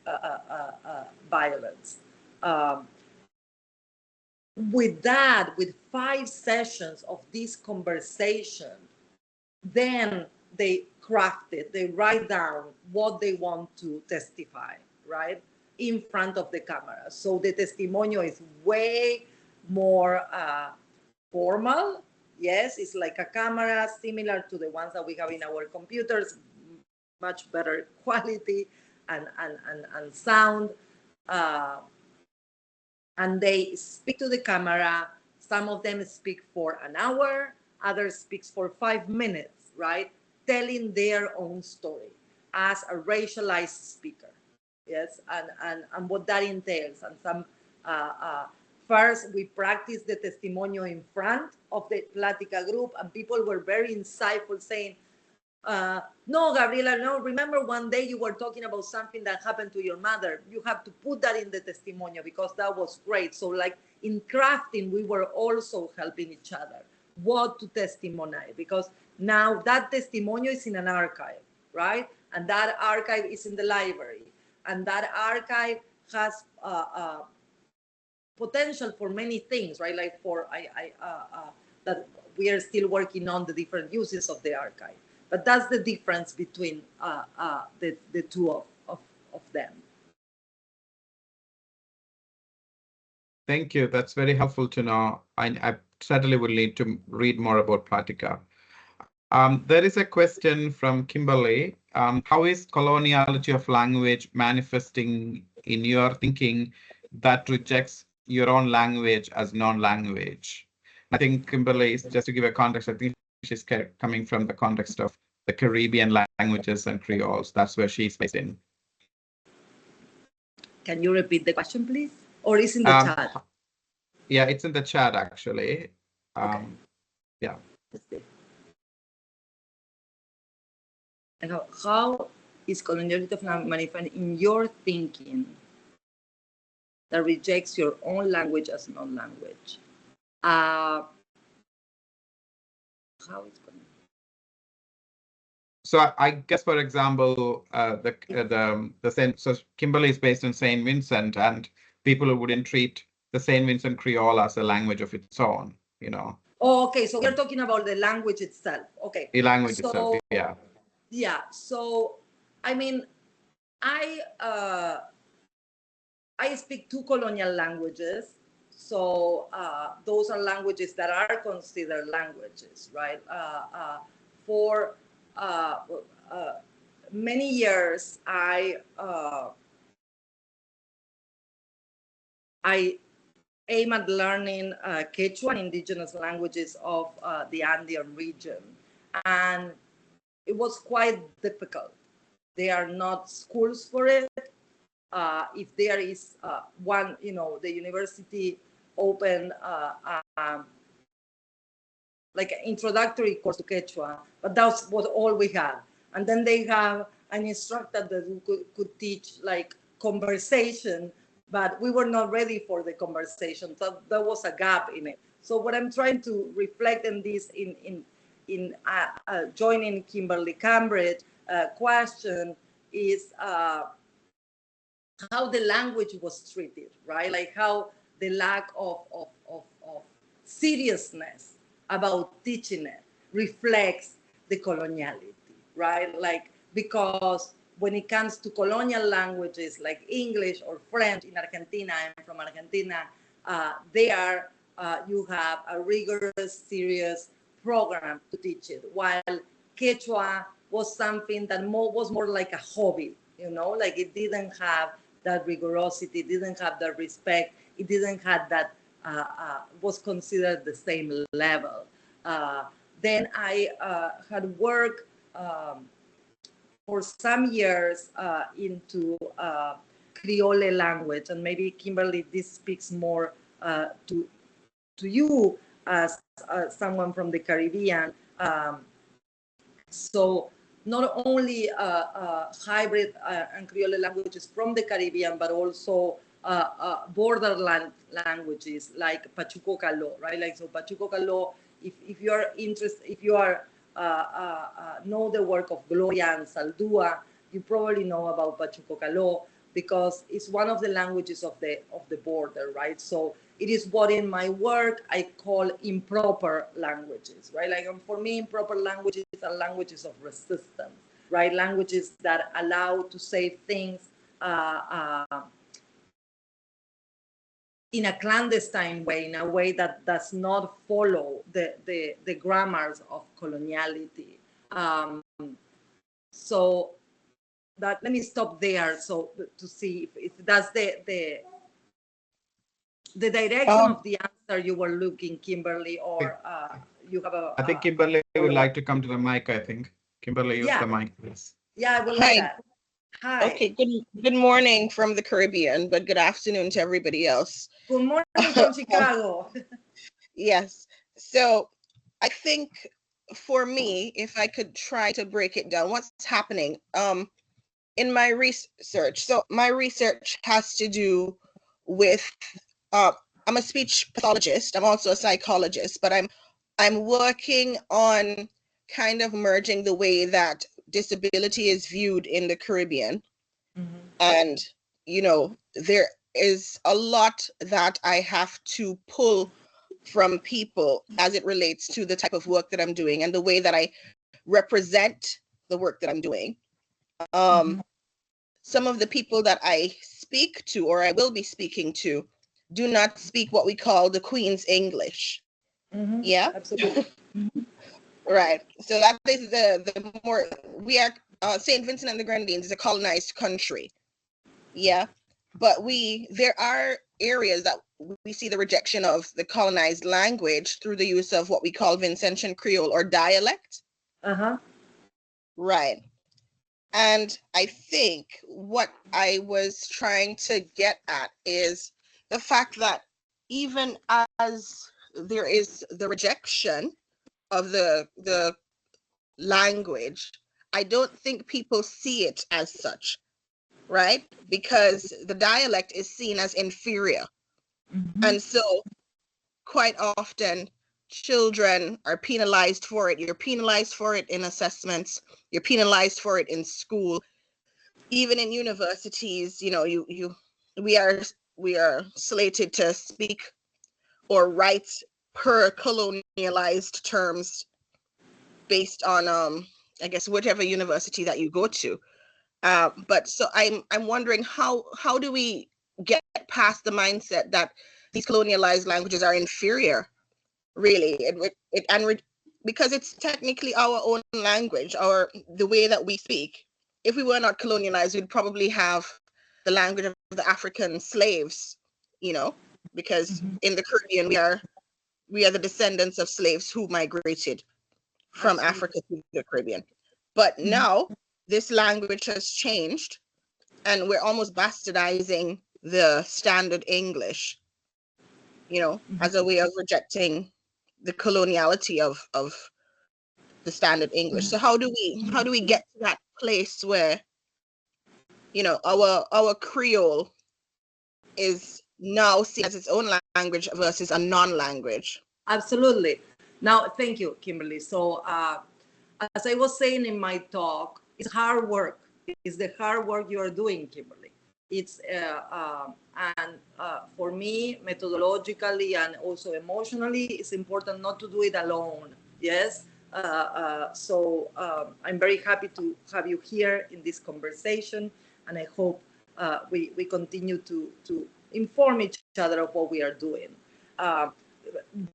violence. With that, with 5 sessions of this conversation, then they write down what they want to testify, right, in front of the camera. So the testimonio is way more formal. Yes, it's like a camera similar to the ones that we have in our computers, much better quality and sound. And they speak to the camera. Some of them speak for an hour, others speak for 5 minutes, right? Telling their own story as a racialized speaker. yes, and what that entails. And some first we practiced the testimonio in front of the Plática group, and people were very insightful, saying, no, Gabriela, no, remember one day you were talking about something that happened to your mother. You have to put that in the testimonio because that was great. So like in crafting, we were also helping each other what to testimonize, because now that testimonio is in an archive, right? And that archive is in the library. And that archive has potential for many things, right? Like for that we are still working on the different uses of the archive. But that's the difference between the two of them. Thank you. That's very helpful to know. I certainly will need to read more about Pratica. There is a question from Kimberly. How is coloniality of language manifesting in your thinking that rejects your own language as non-language? I think Kimberly, just to give a context, I think she's coming from the context of the Caribbean languages and Creoles. That's where she's based in. Can you repeat the question, please? Or is in the chat? Yeah, it's in the chat, actually. Okay. Yeah. And how is coloniality of language manifested in your thinking that rejects your own language as non-language? How it's going? So I guess, for example, so Kimberly is based in St. Vincent, and people wouldn't treat the St. Vincent Creole as a language of its own, you know. Oh, okay, so we're talking about the language itself. Okay. The language itself, yeah. Yeah. So, I mean, I speak two colonial languages. So those are languages that are considered languages, right? For many years, I aim at learning Quechua and indigenous languages of the Andean region. And it was quite difficult. There are not schools for it. If there is one, you know, the university opened like an introductory course to Quechua, but that was all we had. And then they have an instructor that could teach like conversation, but we were not ready for the conversation. So there was a gap in it. So what I'm trying to reflect in this, in joining Kimberly Cambridge question is how the language was treated, right? Like how the lack of seriousness about teaching it reflects the coloniality, right? Like, because when it comes to colonial languages like English or French in Argentina, I'm from Argentina, there you have a rigorous, serious program to teach it, while Quechua was something that was more like a hobby, you know, like it didn't have that rigorosity, didn't have that respect, it didn't have that, was considered the same level. Then I had worked for some years into Creole language, and maybe Kimberly, this speaks more to you as someone from the Caribbean. So not only hybrid and Creole languages from the Caribbean, but also borderland languages like Pachuco Caló, right? Like, so Pachuco Caló, if you are interested, if you are know the work of Gloria and Saldúa, you probably know about Pachuco Caló because it's one of the languages of the border, right? So it is what in my work I call improper languages, right? Like, for me, improper languages are languages of resistance, right? Languages that allow to say things in a clandestine way, in a way that does not follow the grammars of coloniality. So that, let me stop there, so to see if that's the direction of the answer you were looking, Kimberly, or you have a... I think Kimberly would like to come to the mic, I think. Kimberly, use the mic, please. Yeah, I will like that. Hi. Okay, good morning from the Caribbean, but good afternoon to everybody else. Good morning from Chicago. Yes. So I think for me, if I could try to break it down, what's happening in my research. So my research has to do with I'm a speech pathologist. I'm also a psychologist, but I'm working on kind of merging the way that disability is viewed in the Caribbean. And, there is a lot that I have to pull from people as it relates to the type of work that I'm doing and the way that I represent the work that I'm doing. Some of the people that I speak to or I will be speaking to do not speak what we call the Queen's English. Yeah, Absolutely. right. So that is the more we are. St. Vincent and the Grenadines is a colonized country. Yeah, but there are areas that we see the rejection of the colonized language through the use of what we call Vincentian Creole or dialect. Right. And I think what I was trying to get at is the fact that even as there is the rejection of the language, I don't think people see it as such, right? Because the dialect is seen as inferior. And so quite often children are penalized for it. You're penalized for it in assessments, you're penalized for it in school, even in universities. We are slated to speak or write per colonialized terms based on I guess whichever university that you go to. But so I'm wondering how do we get past the mindset that these colonialized languages are inferior, really, because it's technically our own language, the way that we speak. If we were not colonialized, we'd probably have the language of the African slaves, because in the Caribbean we are the descendants of slaves who migrated from Africa to the Caribbean. But now this language has changed and we're almost bastardizing the standard English, as a way of rejecting the coloniality of the standard English. So how do we get to that place where, our Creole is now seen as its own language versus a non-language? Absolutely. Now, thank you, Kimberly. So, as I was saying in my talk, it's hard work. It's the hard work you are doing, Kimberly. It's for me, methodologically and also emotionally, it's important not to do it alone. Yes. So I'm very happy to have you here in this conversation, and I hope we continue to inform each other of what we are doing.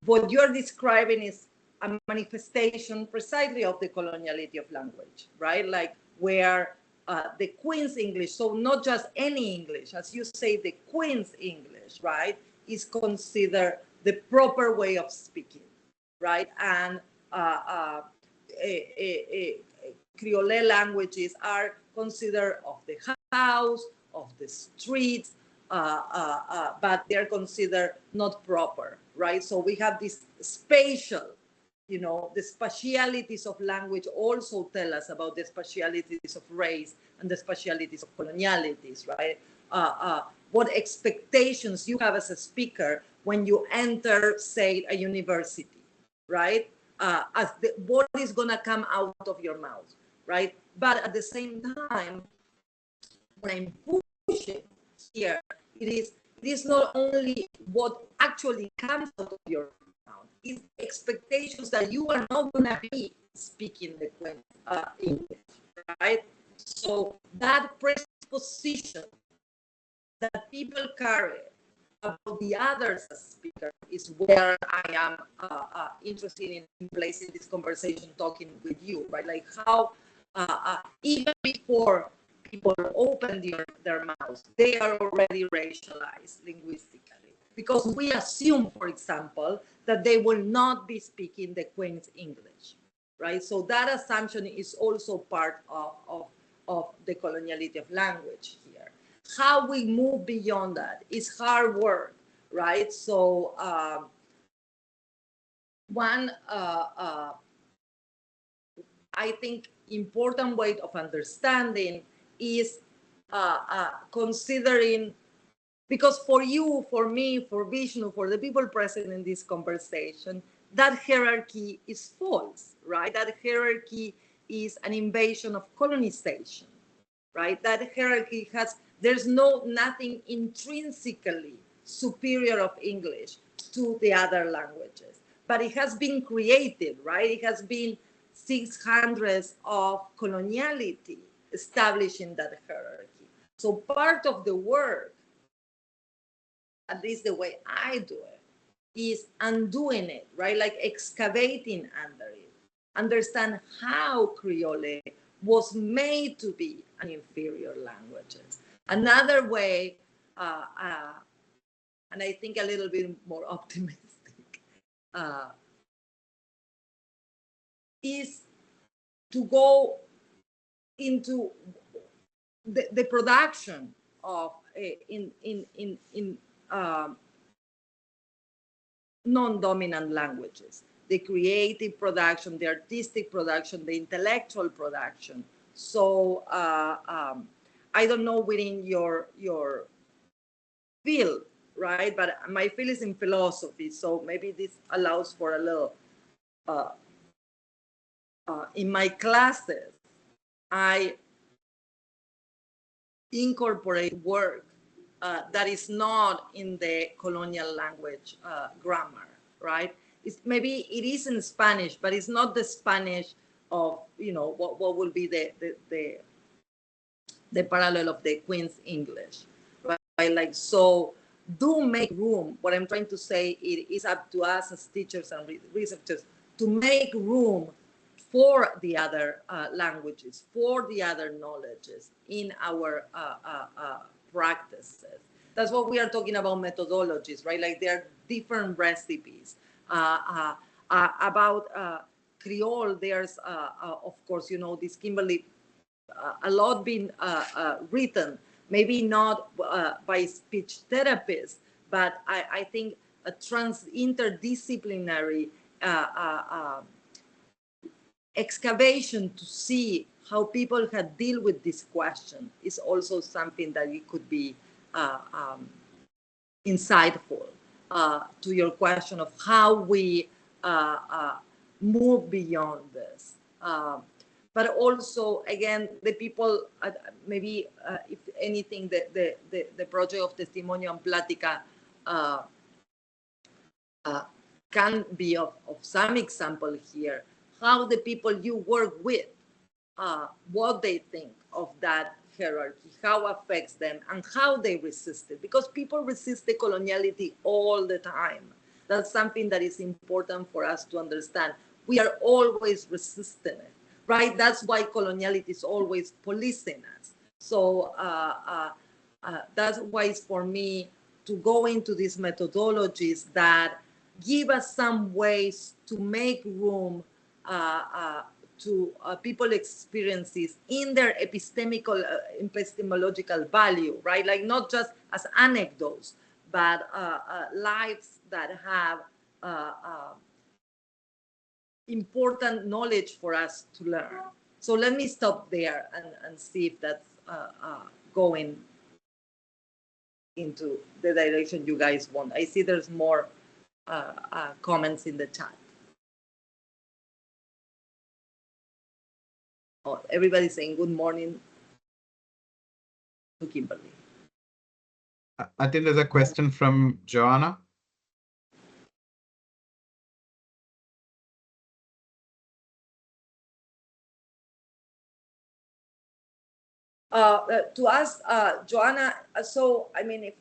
What you're describing is a manifestation precisely of the coloniality of language, right? Like where the Queen's English, so not just any English, as you say, the Queen's English, right, is considered the proper way of speaking, right? And Creole languages are considered of the house, of the streets, but they're considered not proper, right? So we have this spatial, the spatialities of language also tell us about the spatialities of race and the spatialities of colonialities, right? What expectations you have as a speaker when you enter, say, a university, right? What is going to come out of your mouth, right? But at the same time, when I'm pushing here, it is not only what actually comes out of your mouth, it's expectations that you are not going to be speaking the English, right? So that presupposition that people carry about the others as speakers is where I am interested in placing this conversation, talking with you, right? Like how even before people open their mouths, they are already racialized linguistically, because we assume, for example, that they will not be speaking the Queen's English, right? So that assumption is also part of of the coloniality of language here. How we move beyond that is hard work, right? So one, I think, important way of understanding is considering, because for you, for me, for Vishnu, for the people present in this conversation, that hierarchy is false, right? That hierarchy is an invasion of colonization, right? That hierarchy there's nothing intrinsically superior of English to the other languages, but it has been created, right? It has been 600s of coloniality establishing that hierarchy. So part of the work, at least the way I do it, is undoing it, right? Like excavating under it. Understand how Creole was made to be an inferior language. Another way, and I think a little bit more optimistic, is to go into the production of non-dominant languages, the creative production, the artistic production, the intellectual production. So I don't know within your field, right? But my field is in philosophy, so maybe this allows for a little. In my classes, I incorporate work that is not in the colonial language grammar, right? Maybe it is in Spanish, but it's not the Spanish of, what will be the parallel of the Queen's English, right? Like, so do make room. What I'm trying to say, it is up to us as teachers and researchers to make room for the other languages, for the other knowledges in our practices. That's what we are talking about, methodologies, right? Like there are different recipes. About Creole, there's, of course, this Kimberly, a lot been written, maybe not by speech therapists, but I think a interdisciplinary excavation to see how people had deal with this question is also something that it could be insightful to your question of how we move beyond this. But also, again, the people, maybe if anything, the project of Testimonio and Plática can be of some example here, how the people you work with, what they think of that hierarchy, how it affects them, and how they resist it. Because people resist the coloniality all the time. That's something that is important for us to understand. We are always resisting it, right? That's why coloniality is always policing us. So that's why it's for me to go into these methodologies that give us some ways to make room to people experiences in their epistemological value, right? Like not just as anecdotes, but lives that have important knowledge for us to learn. So let me stop there and see if that's going into the direction you guys want. I see there's more comments in the chat. Oh, everybody's saying good morning to Kimberly. I think there's a question from Joanna. To ask Joanna, so I mean, if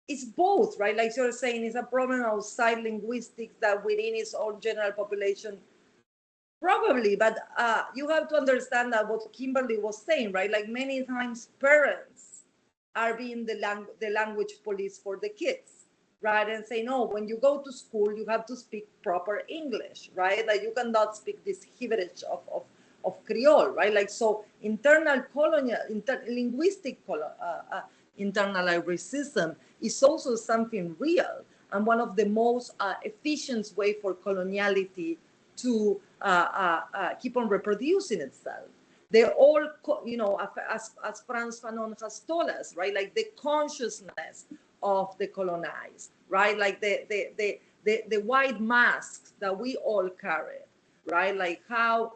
it's both, right? Like you're saying, it's a problem outside linguistics that within its own general population, probably. But you have to understand that what Kimberly was saying, right? Like many times parents are being the language police for the kids, right? And say, no, when you go to school, you have to speak proper English, right? Like you cannot speak this gibberish of Creole, right? Like, so internal colonial, linguistic internal racism is also something real, and one of the most efficient way for coloniality to keep on reproducing itself. They're all, as Frantz Fanon has told us, right? Like the consciousness of the colonized, right? Like the white masks that we all carry, right? Like how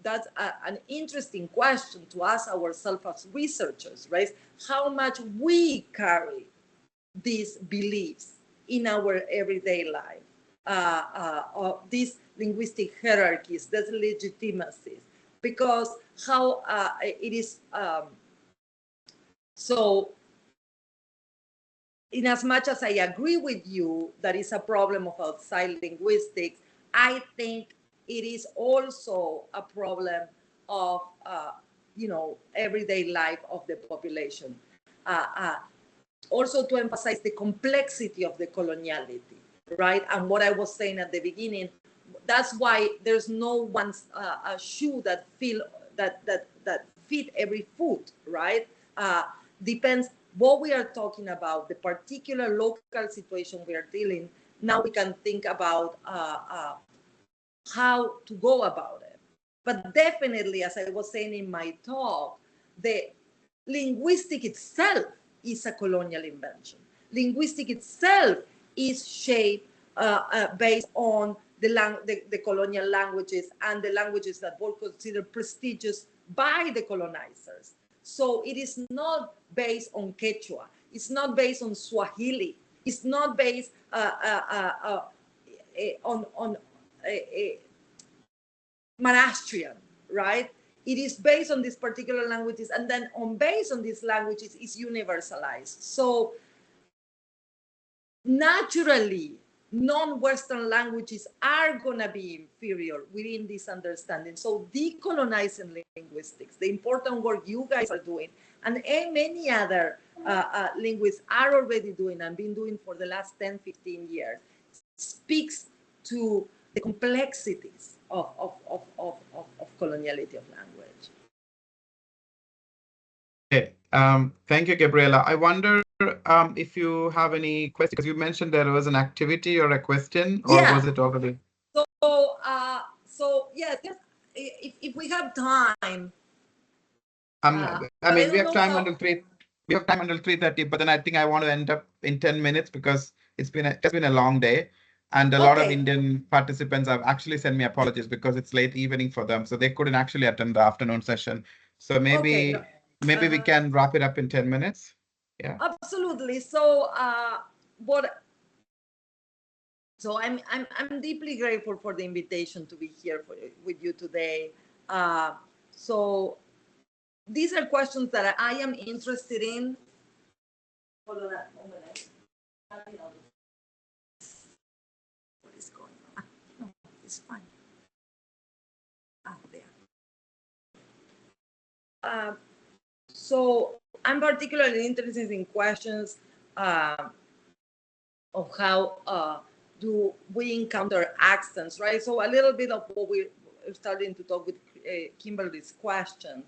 that's an interesting question to ask ourselves as researchers, right? How much we carry these beliefs in our everyday life, of these linguistic hierarchies, these legitimacies, because how it is so. In as much as I agree with you that it's a problem of outside linguistics, I think it is also a problem of everyday life of the population. Also to emphasize the complexity of the coloniality, right? And what I was saying at the beginning, that's why there's no one shoe that fit every foot, right? Depends what we are talking about, the particular local situation we are dealing. Now we can think about how to go about it. But definitely, as I was saying in my talk, the linguistic itself is a colonial invention. Linguistic itself is shaped based on the colonial languages and the languages that were considered prestigious by the colonizers. So it is not based on Quechua. It's not based on Swahili. It's not based on Marastrian, right? It is based on these particular languages, and then based on these languages is universalized. So naturally, non-Western languages are going to be inferior within this understanding. So decolonizing linguistics, the important work you guys are doing, and many other linguists are already doing and been doing for the last 10, 15 years, speaks to the complexities of coloniality of language. Okay. Thank you, Gabriela. I wonder if you have any questions, because you mentioned there was an activity or a question, or was it already? So yeah, if we have time. I mean, we have time until 3:30, but then I think I want to end up in 10 minutes because it's been a long day, and a lot of Indian participants have actually sent me apologies because it's late evening for them, so they couldn't actually attend the afternoon session. So maybe we can wrap it up in 10 minutes. Yeah. Absolutely. So So I'm deeply grateful for the invitation to be here with you today. So these are questions that I am interested in. Hold on a moment. What is going on? No, it's fine. There. So I'm particularly interested in questions of how do we encounter accents, right? So a little bit of what we're starting to talk with Kimberly's question.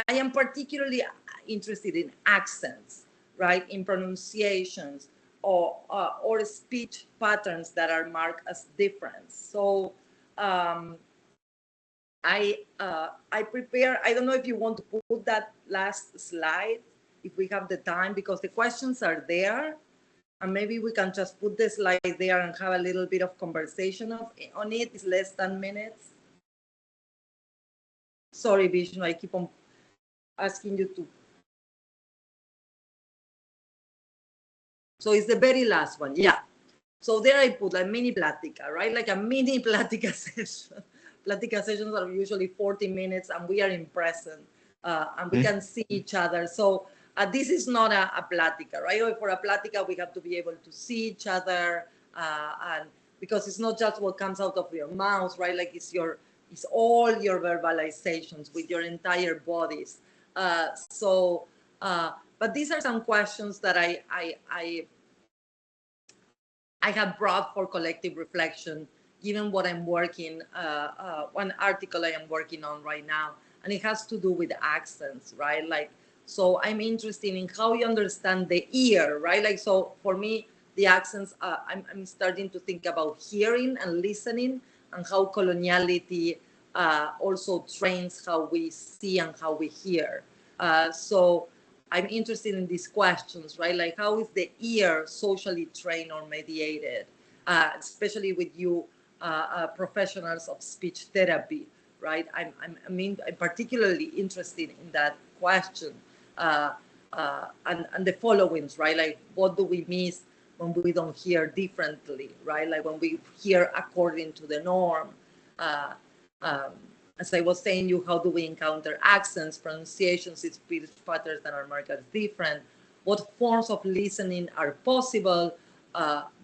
I am particularly interested in accents, right? In pronunciations or speech patterns that are marked as different. So I prepare, I don't know if you want to put that last slide, if we have the time, because the questions are there. And maybe we can just put the slide there and have a little bit of conversation on it. It's less than minutes. Sorry, Vishnu, I keep on asking you to. So it's the very last one, yeah. So there I put a mini plática, right? Like a mini plática session. Plática sessions are usually 40 minutes and we are in present and we can see each other. So this is not a plática, right? For a plática, we have to be able to see each other, and because it's not just what comes out of your mouth, right? Like it's all your verbalizations with your entire bodies. But these are some questions that I have brought for collective reflection given what I'm working, one article I am working on right now, and it has to do with accents, right? Like, so I'm interested in how you understand the ear, right? Like, so for me, the accents, I'm starting to think about hearing and listening, and how coloniality also trains how we see and how we hear. So I'm interested in these questions, right? Like, how is the ear socially trained or mediated, especially with you professionals of speech therapy, right? I'm particularly interested in that question, and the followings, right? Like, what do we miss when we don't hear differently, right? Like, when we hear according to the norm. Uh, um, as I was saying, you, how do we encounter accents, pronunciations, speech patterns that are marked as different? What forms of listening are possible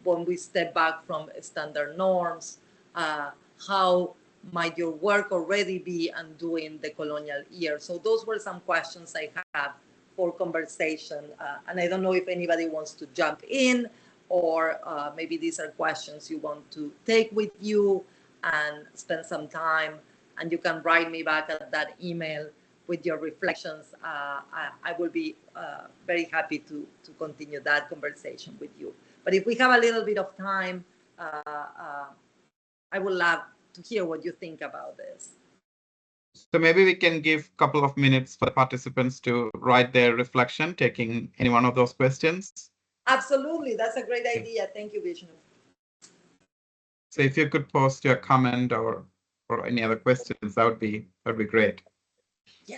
when we step back from standard norms? Uh, how might your work already be undoing the colonial ear? So those were some questions I have for conversation. And I don't know if anybody wants to jump in, or maybe these are questions you want to take with you and spend some time, and you can write me back at that email with your reflections. I will be very happy to continue that conversation with you. But if we have a little bit of time, I would love to hear what you think about this. So maybe we can give a couple of minutes for the participants to write their reflection, taking any one of those questions. Absolutely, that's a great idea. Thank you, Vishnu. So if you could post your comment or any other questions, that would be great. Yeah.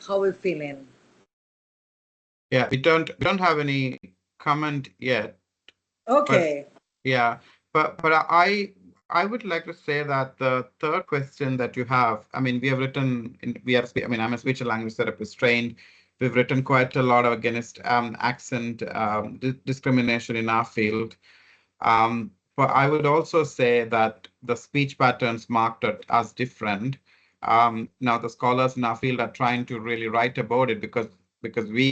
How are we feeling? Yeah, we don't have any comment yet. Okay. But, yeah, but I would like to say that the third question that you have, I mean, we have written I mean, I'm a speech and language therapist trained. We've written quite a lot against accent discrimination in our field. But I would also say that the speech patterns marked as different. Now the scholars in our field are trying to really write about it because we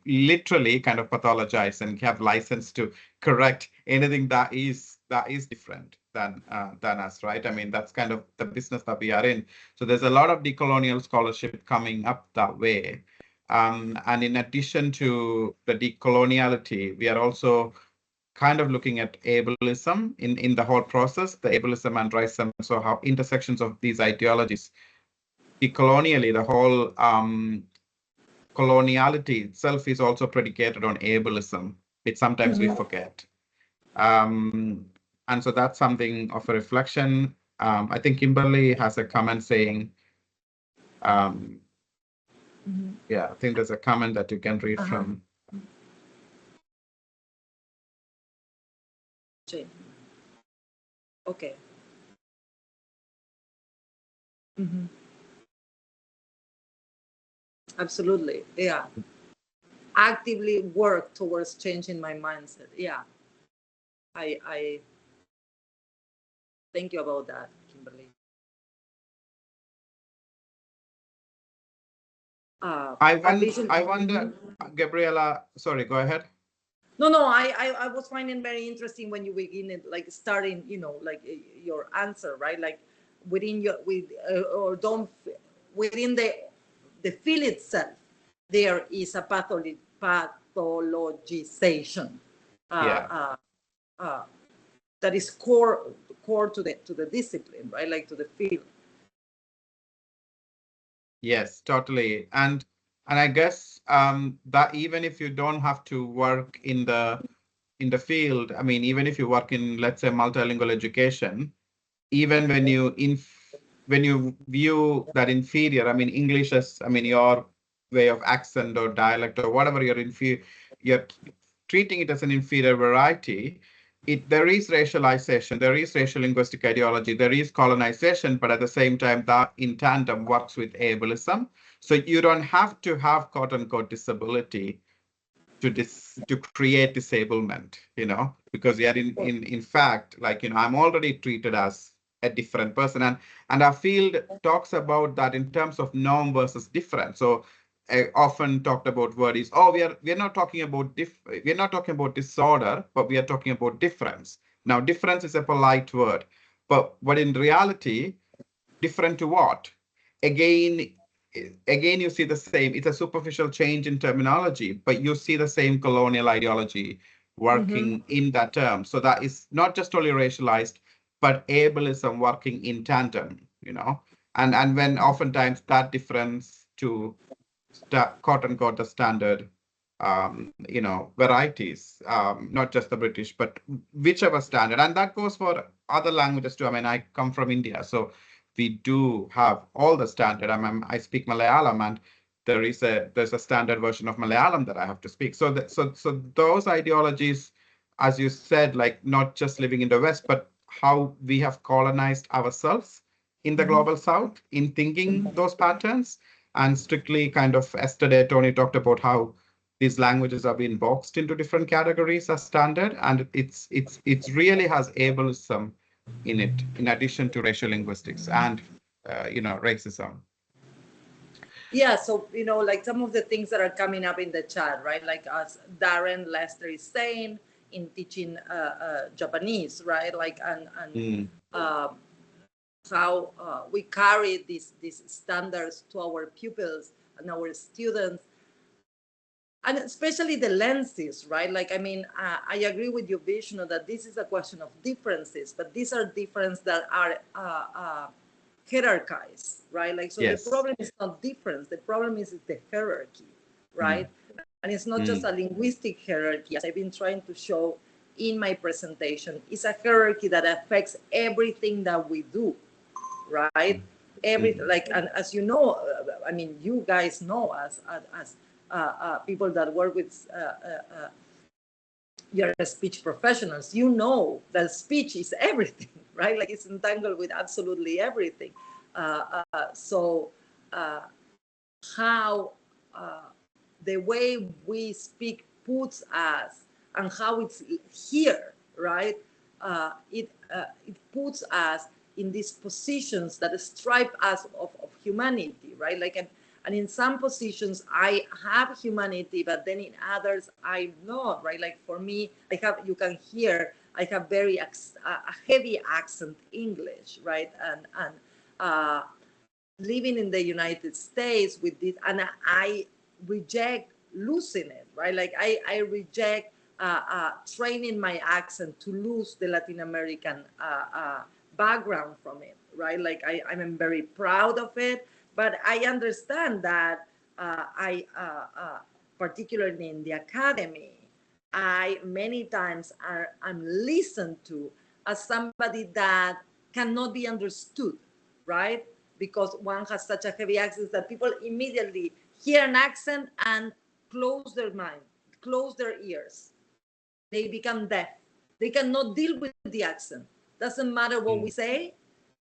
literally kind of pathologize and have license to correct anything that is different than us, right? I mean, that's kind of the business that we are in. So there's a lot of decolonial scholarship coming up that way. And in addition to the decoloniality, we are also kind of looking at ableism in the whole process, the ableism and racism, so how intersections of these ideologies. Decolonially, the whole coloniality itself is also predicated on ableism, which sometimes we forget. And so that's something of a reflection. I think Kimberly has a comment saying, yeah, I think there's a comment that you can read from. Okay. Absolutely. Yeah. Actively work towards changing my mindset. Yeah. I thank you about that, Kimberly. I wonder, Gabriela, sorry, go ahead. No, I was finding very interesting when you begin it, like starting, like your answer, right? Like within your, or don't, within the field itself, there is a pathologization that is core to the discipline, right? Like to the field. Yes, totally. And I guess that even if you don't have to work in the field, I mean, even if you work in, let's say, multilingual education, even when you view that inferior, I mean, English as, I mean, your way of accent or dialect or whatever you're treating it as an inferior variety. There is racialization, there is racial linguistic ideology, there is colonization, but at the same time, that in tandem works with ableism. So you don't have to have quote unquote disability to create disablement, because we are in fact, like, I'm already treated as a different person, and our field talks about that in terms of norm versus different. So often talked about word is, we're not talking about we're not talking about disorder, but we are talking about difference. Now, difference is a polite word, but in reality, different to what? Again, you see the same. It's a superficial change in terminology, but you see the same colonial ideology working in that term. So that is not just only racialized, but ableism working in tandem, and when oftentimes that difference to quote unquote the standard varieties, not just the British, but whichever standard. And that goes for other languages too. I mean, I come from India, so we do have all the standard. I speak Malayalam, and there's a standard version of Malayalam that I have to speak. So those ideologies, as you said, like not just living in the West, but how we have colonized ourselves in the global South in thinking those patterns. And strictly kind of yesterday, Tony talked about how these languages are being boxed into different categories as standard, and it's really has ableism in it, in addition to racial linguistics and racism. Yeah, so like some of the things that are coming up in the chat, right? Like as Darren Lester is saying in teaching Japanese, right? Like and how we carry these standards to our pupils and our students, and especially the lenses, right? Like, I mean, I agree with you, Vishnu, that this is a question of differences, but these are differences that are hierarchized, right? Like, so yes. The problem is not difference, the problem is the hierarchy, right? And it's not just a linguistic hierarchy, as I've been trying to show in my presentation. It's a hierarchy that affects everything that we do, right? Everything, like, and as you know, I mean, you guys know as people that work with your speech professionals, you know that speech is everything, right? Like it's entangled with absolutely everything. So how the way we speak puts us, and how it's here, right? It puts us in these positions that stripe us of humanity, right? Like, and in some positions I have humanity, but then in others I'm not, right? Like for me, you can hear, I have very a heavy accent English, right? And living in the United States with this, and I reject losing it, right? Like I reject training my accent to lose the Latin American background from it, right? Like I'm very proud of it, but I understand that particularly in the academy, I many times I'm listened to as somebody that cannot be understood, right? Because one has such a heavy accent that people immediately hear an accent and close their mind, close their ears. They become deaf. They cannot deal with the accent. Doesn't matter what we say.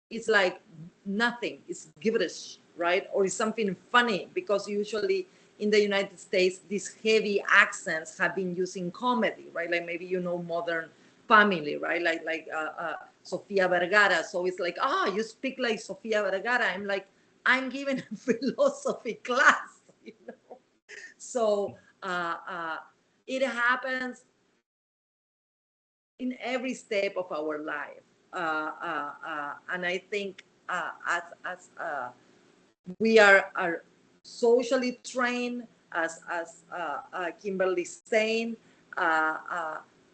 It's like nothing. It's gibberish, right? Or it's something funny, because usually in the United States, these heavy accents have been used in comedy, right? Like maybe Modern Family, right? Like Sofia Vergara. So it's like, you speak like Sofia Vergara. I'm like, I'm giving a philosophy class, So it happens in every step of our life. And I think as we are socially trained, as Kimberly saying,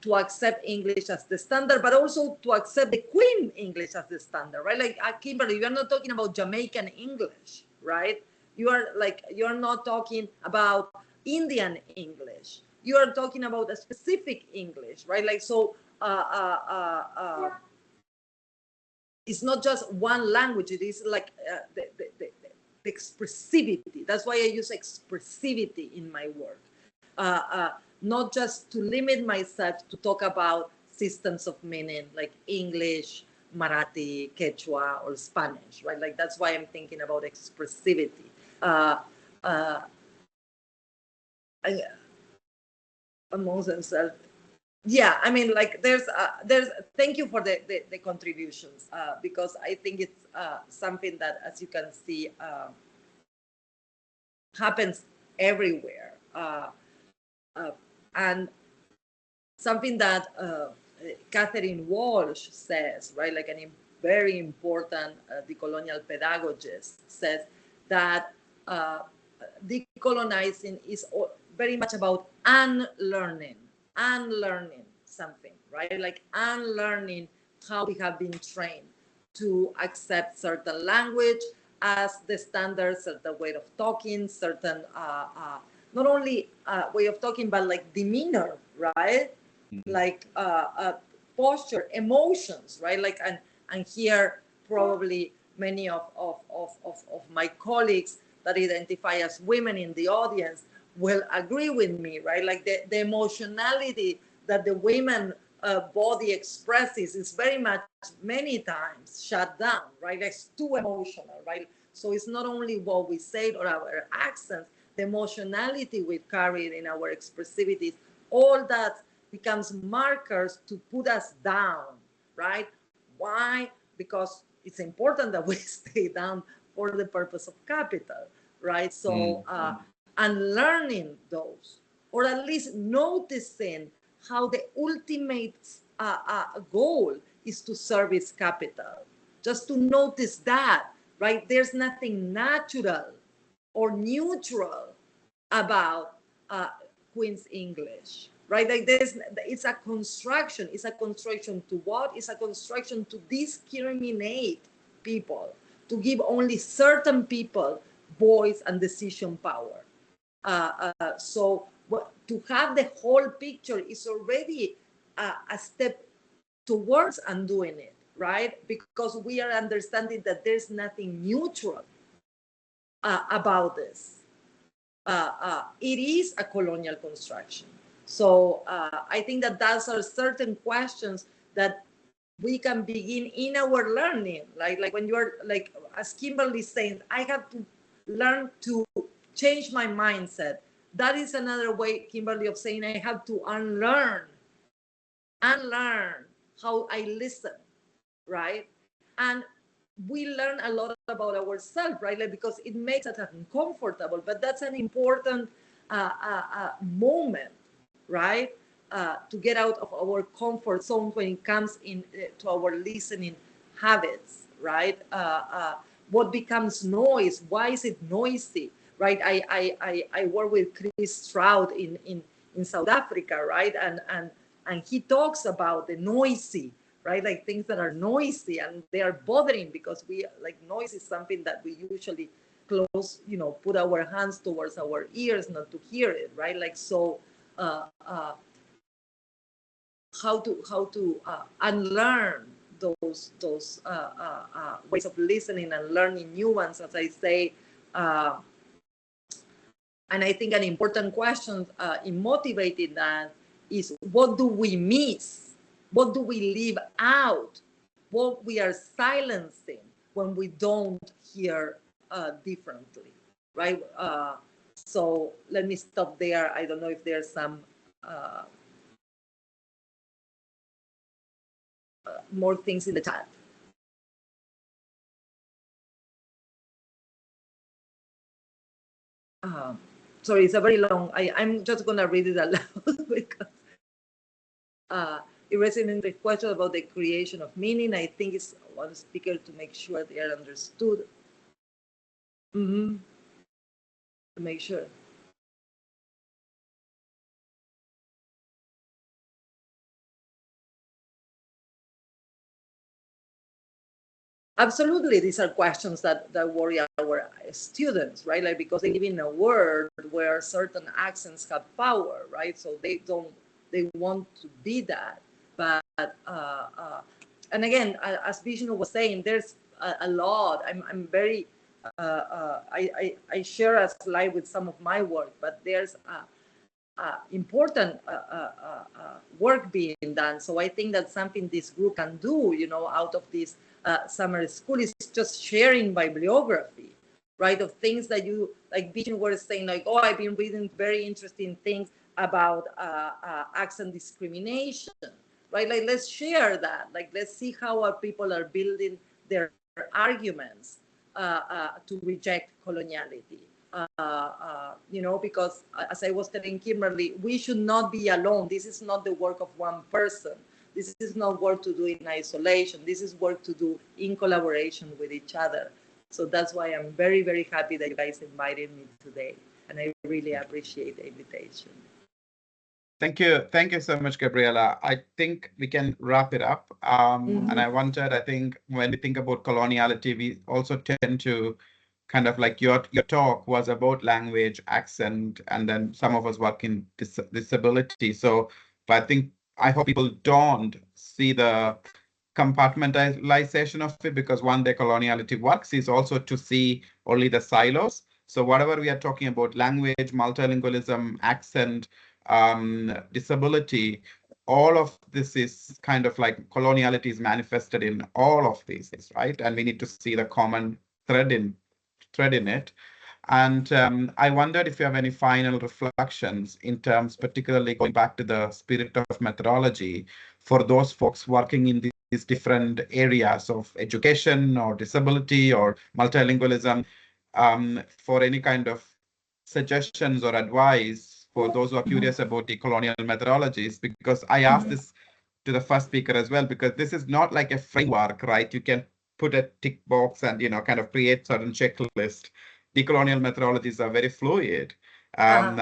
to accept English as the standard, but also to accept the Queen English as the standard, right? Like Kimberly, you're not talking about Jamaican English, right? You're not talking about Indian English. You are talking about a specific English, right? Like so. It's not just one language. It is like the expressivity. That's why I use expressivity in my work. Not just to limit myself to talk about systems of meaning like English, Marathi, Quechua, or Spanish, right? Like that's why I'm thinking about expressivity. Amongst themselves. Yeah, I mean, like there's thank you for the contributions, because I think it's something that, as you can see, happens everywhere, and something that Catherine Walsh says, right, like a very important decolonial pedagogist, says that decolonizing is very much about unlearning something, right? Like unlearning how we have been trained to accept certain language as the standard, certain way of talking, certain not only way of talking, but like demeanor, right? Like posture, emotions, right? Like and here probably many of my colleagues that identify as women in the audience will agree with me, right? Like the emotionality that the women body expresses is very much many times shut down, right? It's too emotional, right? So it's not only what we say or our accents, the emotionality we carry in our expressivities, all that becomes markers to put us down, right? Why? Because it's important that we stay down for the purpose of capital, right? So, and learning those, or at least noticing how the ultimate goal is to service capital. Just to notice that, right? There's nothing natural or neutral about Queen's English, right? Like it's a construction. It's a construction to what? It's a construction to discriminate people, to give only certain people voice and decision power. So to have the whole picture is already a step towards undoing it, right? Because we are understanding that there's nothing neutral about this. It is a colonial construction. So I think that those are certain questions that we can begin in our learning. Like when you are, like as Kimberly saying, I have to learn to change my mindset. That is another way, Kimberly, of saying I have to unlearn how I listen, right? And we learn a lot about ourselves, right? Like, because it makes us uncomfortable, but that's an important moment, right? To get out of our comfort zone when it comes in to our listening habits, right? What becomes noise? Why is it noisy? right? I work with Chris Stroud in South Africa, right? And he talks about the noisy, right? Like things that are noisy and they are bothering, because we like noise is something that we usually close, put our hands towards our ears not to hear it, right? Like, so how to unlearn those ways of listening and learning new ones, as I say. And I think an important question in motivating that is, what do we miss? What do we leave out? What we are silencing when we don't hear differently, right? So let me stop there. I don't know if there's some more things in the chat. Sorry, it's a very long. I'm just gonna read it aloud because it resonates the question about the creation of meaning. I think it's one speaker to make sure they are understood. To make sure. Absolutely, these are questions that worry our students, right? Like, because they live in a world where certain accents have power, right? So they want to be that. But and again, as Vishnu was saying, there's a lot. I'm very I share a slide with some of my work, but there's important work being done. So I think that's something this group can do, out of this summer school, is just sharing bibliography, right? Of things that you, like Vishnu was saying, like, oh, I've been reading very interesting things about accent discrimination, right? Like, let's share that. Like, let's see how our people are building their arguments to reject coloniality. Because as I was telling Kimberly, we should not be alone. This is not the work of one person. This is not work to do in isolation. This is work to do in collaboration with each other. So that's why I'm very, very happy that you guys invited me today. And I really appreciate the invitation. Thank you. Thank you so much, Gabriela. I think we can wrap it up. And I think when we think about coloniality, we also tend to kind of like your talk was about language, accent, and then some of us work in disability. So I hope people don't see the compartmentalization of it, because one day coloniality works is also to see only the silos. So whatever we are talking about, language, multilingualism, accent, disability, all of this is kind of like coloniality is manifested in all of these, right? And we need to see the common thread in it. And I wondered if you have any final reflections in terms, particularly going back to the spirit of methodology, for those folks working in these different areas of education or disability or multilingualism, for any kind of suggestions or advice for those who are curious about the colonial methodologies, because I asked this to the first speaker as well, because this is not like a framework, right? You can put a tick box and, kind of create certain checklist. Decolonial methodologies are very fluid. And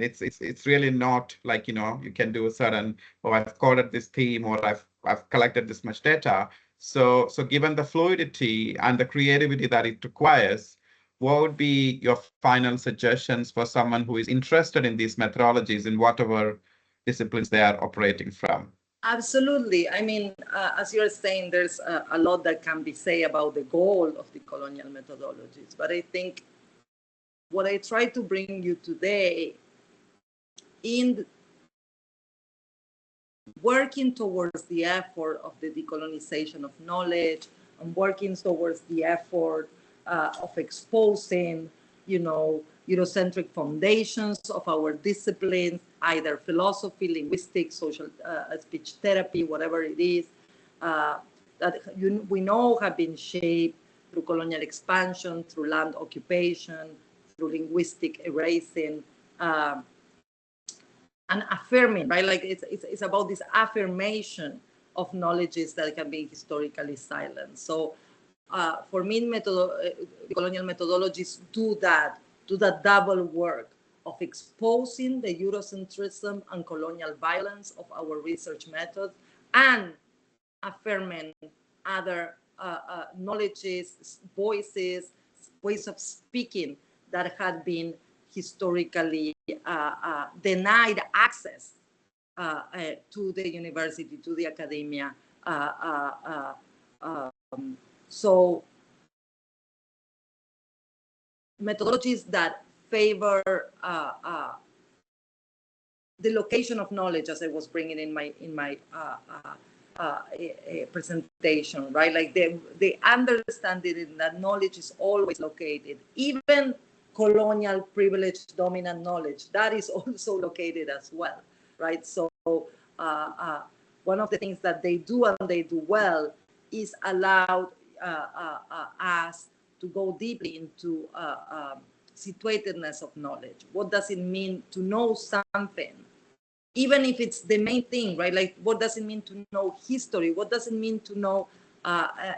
it's really not like, you can do a certain, I've coded this theme, or I've collected this much data. So given the fluidity and the creativity that it requires, what would be your final suggestions for someone who is interested in these methodologies in whatever disciplines they are operating from? Absolutely. I mean, as you're saying, there's a lot that can be said about the goal of the colonial methodologies. But I think what I try to bring you today in working towards the effort of the decolonization of knowledge and working towards the effort of exposing, Eurocentric foundations of our disciplines, either philosophy, linguistics, social speech therapy, whatever it is, that we know have been shaped through colonial expansion, through land occupation, through linguistic erasing, and affirming, right? Like it's about this affirmation of knowledges that can be historically silent. So for me, colonial methodologies do that to the double work of exposing the Eurocentrism and colonial violence of our research methods and affirming other knowledges, voices, ways of speaking that had been historically denied access to the university, to the academia. So methodologies that favor the location of knowledge, as I was bringing in my presentation, right? Like the understanding that knowledge is always located, even colonial privileged dominant knowledge, that is also located as well, right? So one of the things that they do and they do well is allow us to go deeply into situatedness of knowledge. What does it mean to know something? Even if it's the main thing, right? Like, what does it mean to know history? What does it mean to know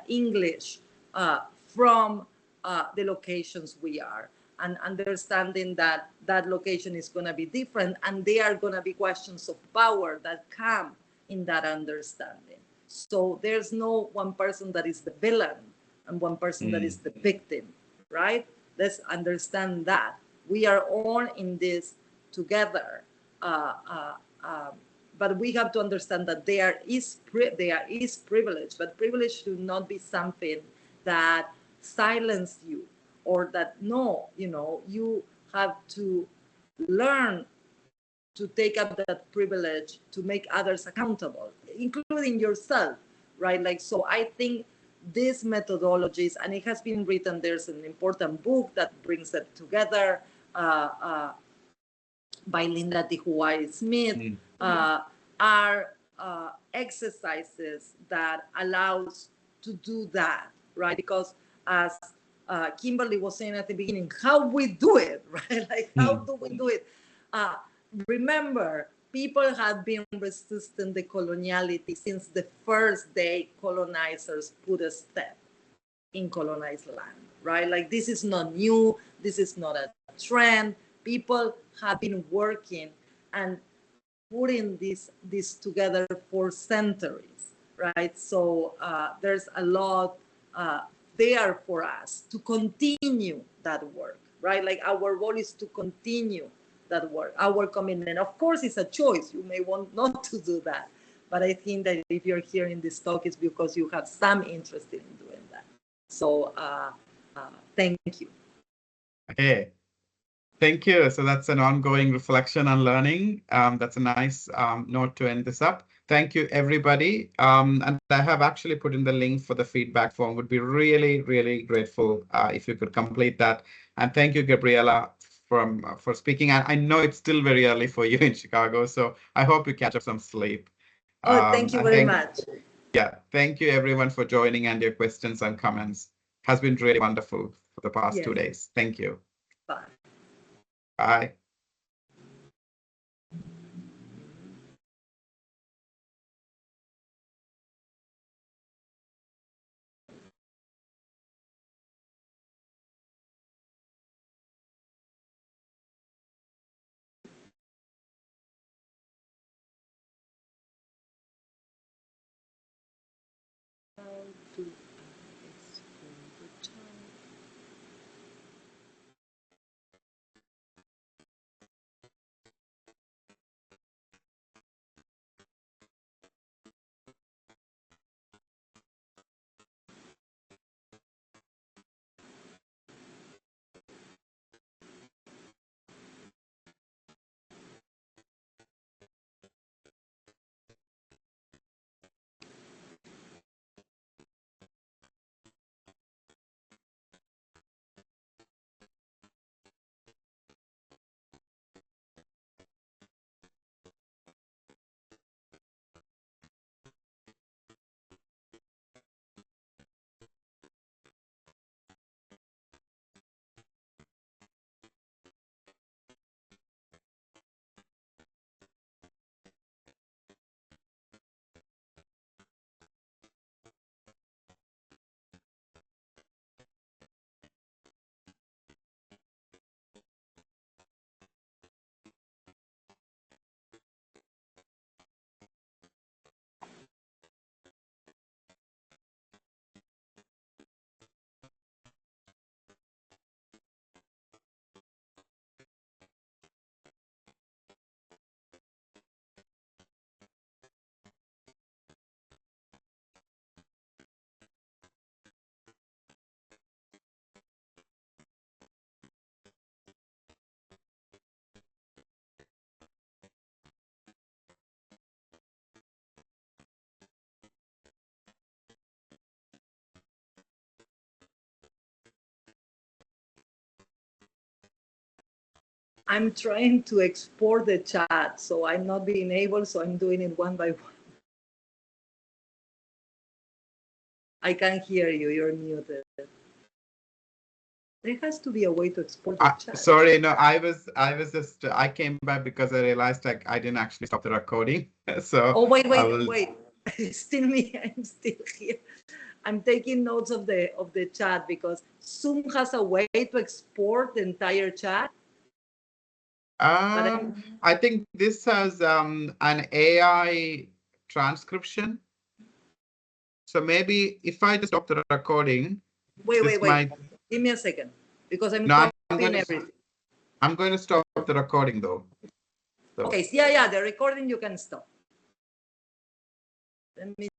English from the locations we are? And understanding that that location is going to be different, and there are going to be questions of power that come in that understanding. So there's no one person that is the villain and one person that is the victim, right? Let's understand that. We are all in this together. But we have to understand that there is privilege, but privilege should not be something that silences you, or that you have to learn to take up that privilege to make others accountable, including yourself, right? Like, so I think these methodologies, and it has been written, there's an important book that brings them together, by Linda Tijuay Smith, are exercises that allows to do that, right? Because as Kimberly was saying at the beginning, how we do it, right? Like, how do we do it? Remember, people have been resisting the coloniality since the first day colonizers put a step in colonized land, right? Like, this is not new. This is not a trend. People have been working and putting this together for centuries, right? So there's a lot there for us to continue that work, right? Like, our role is to continue that work, our commitment. Of course, it's a choice. You may want not to do that, but I think that if you're hearing this talk, it's because you have some interest in doing that. So thank you. Hey, thank you. So that's an ongoing reflection on learning. That's a nice note to end this up. Thank you, everybody. And I have actually put in the link for the feedback form. Would be really, really grateful if you could complete that. And thank you, Gabriela, for speaking. And I know it's still very early for you in Chicago, so I hope you catch up some sleep. Oh, thank you very much. Yeah, thank you, everyone, for joining, and your questions and comments. Has been really wonderful for the past 2 days. Thank you. Bye. Bye. I'm trying to export the chat, so I'm not being able, so I'm doing it one by one. I can't hear you, you're muted. There has to be a way to export the chat. Sorry, no, I came back because I realized like I didn't actually stop the recording. So oh, wait. It's still me, I'm still here. I'm taking notes of the chat because Zoom has a way to export the entire chat. I think this has an AI transcription. So maybe if I just stop the recording. Wait. Give me a second because I'm copying everything. I'm going to stop the recording though. So. Okay, yeah, the recording you can stop. Let me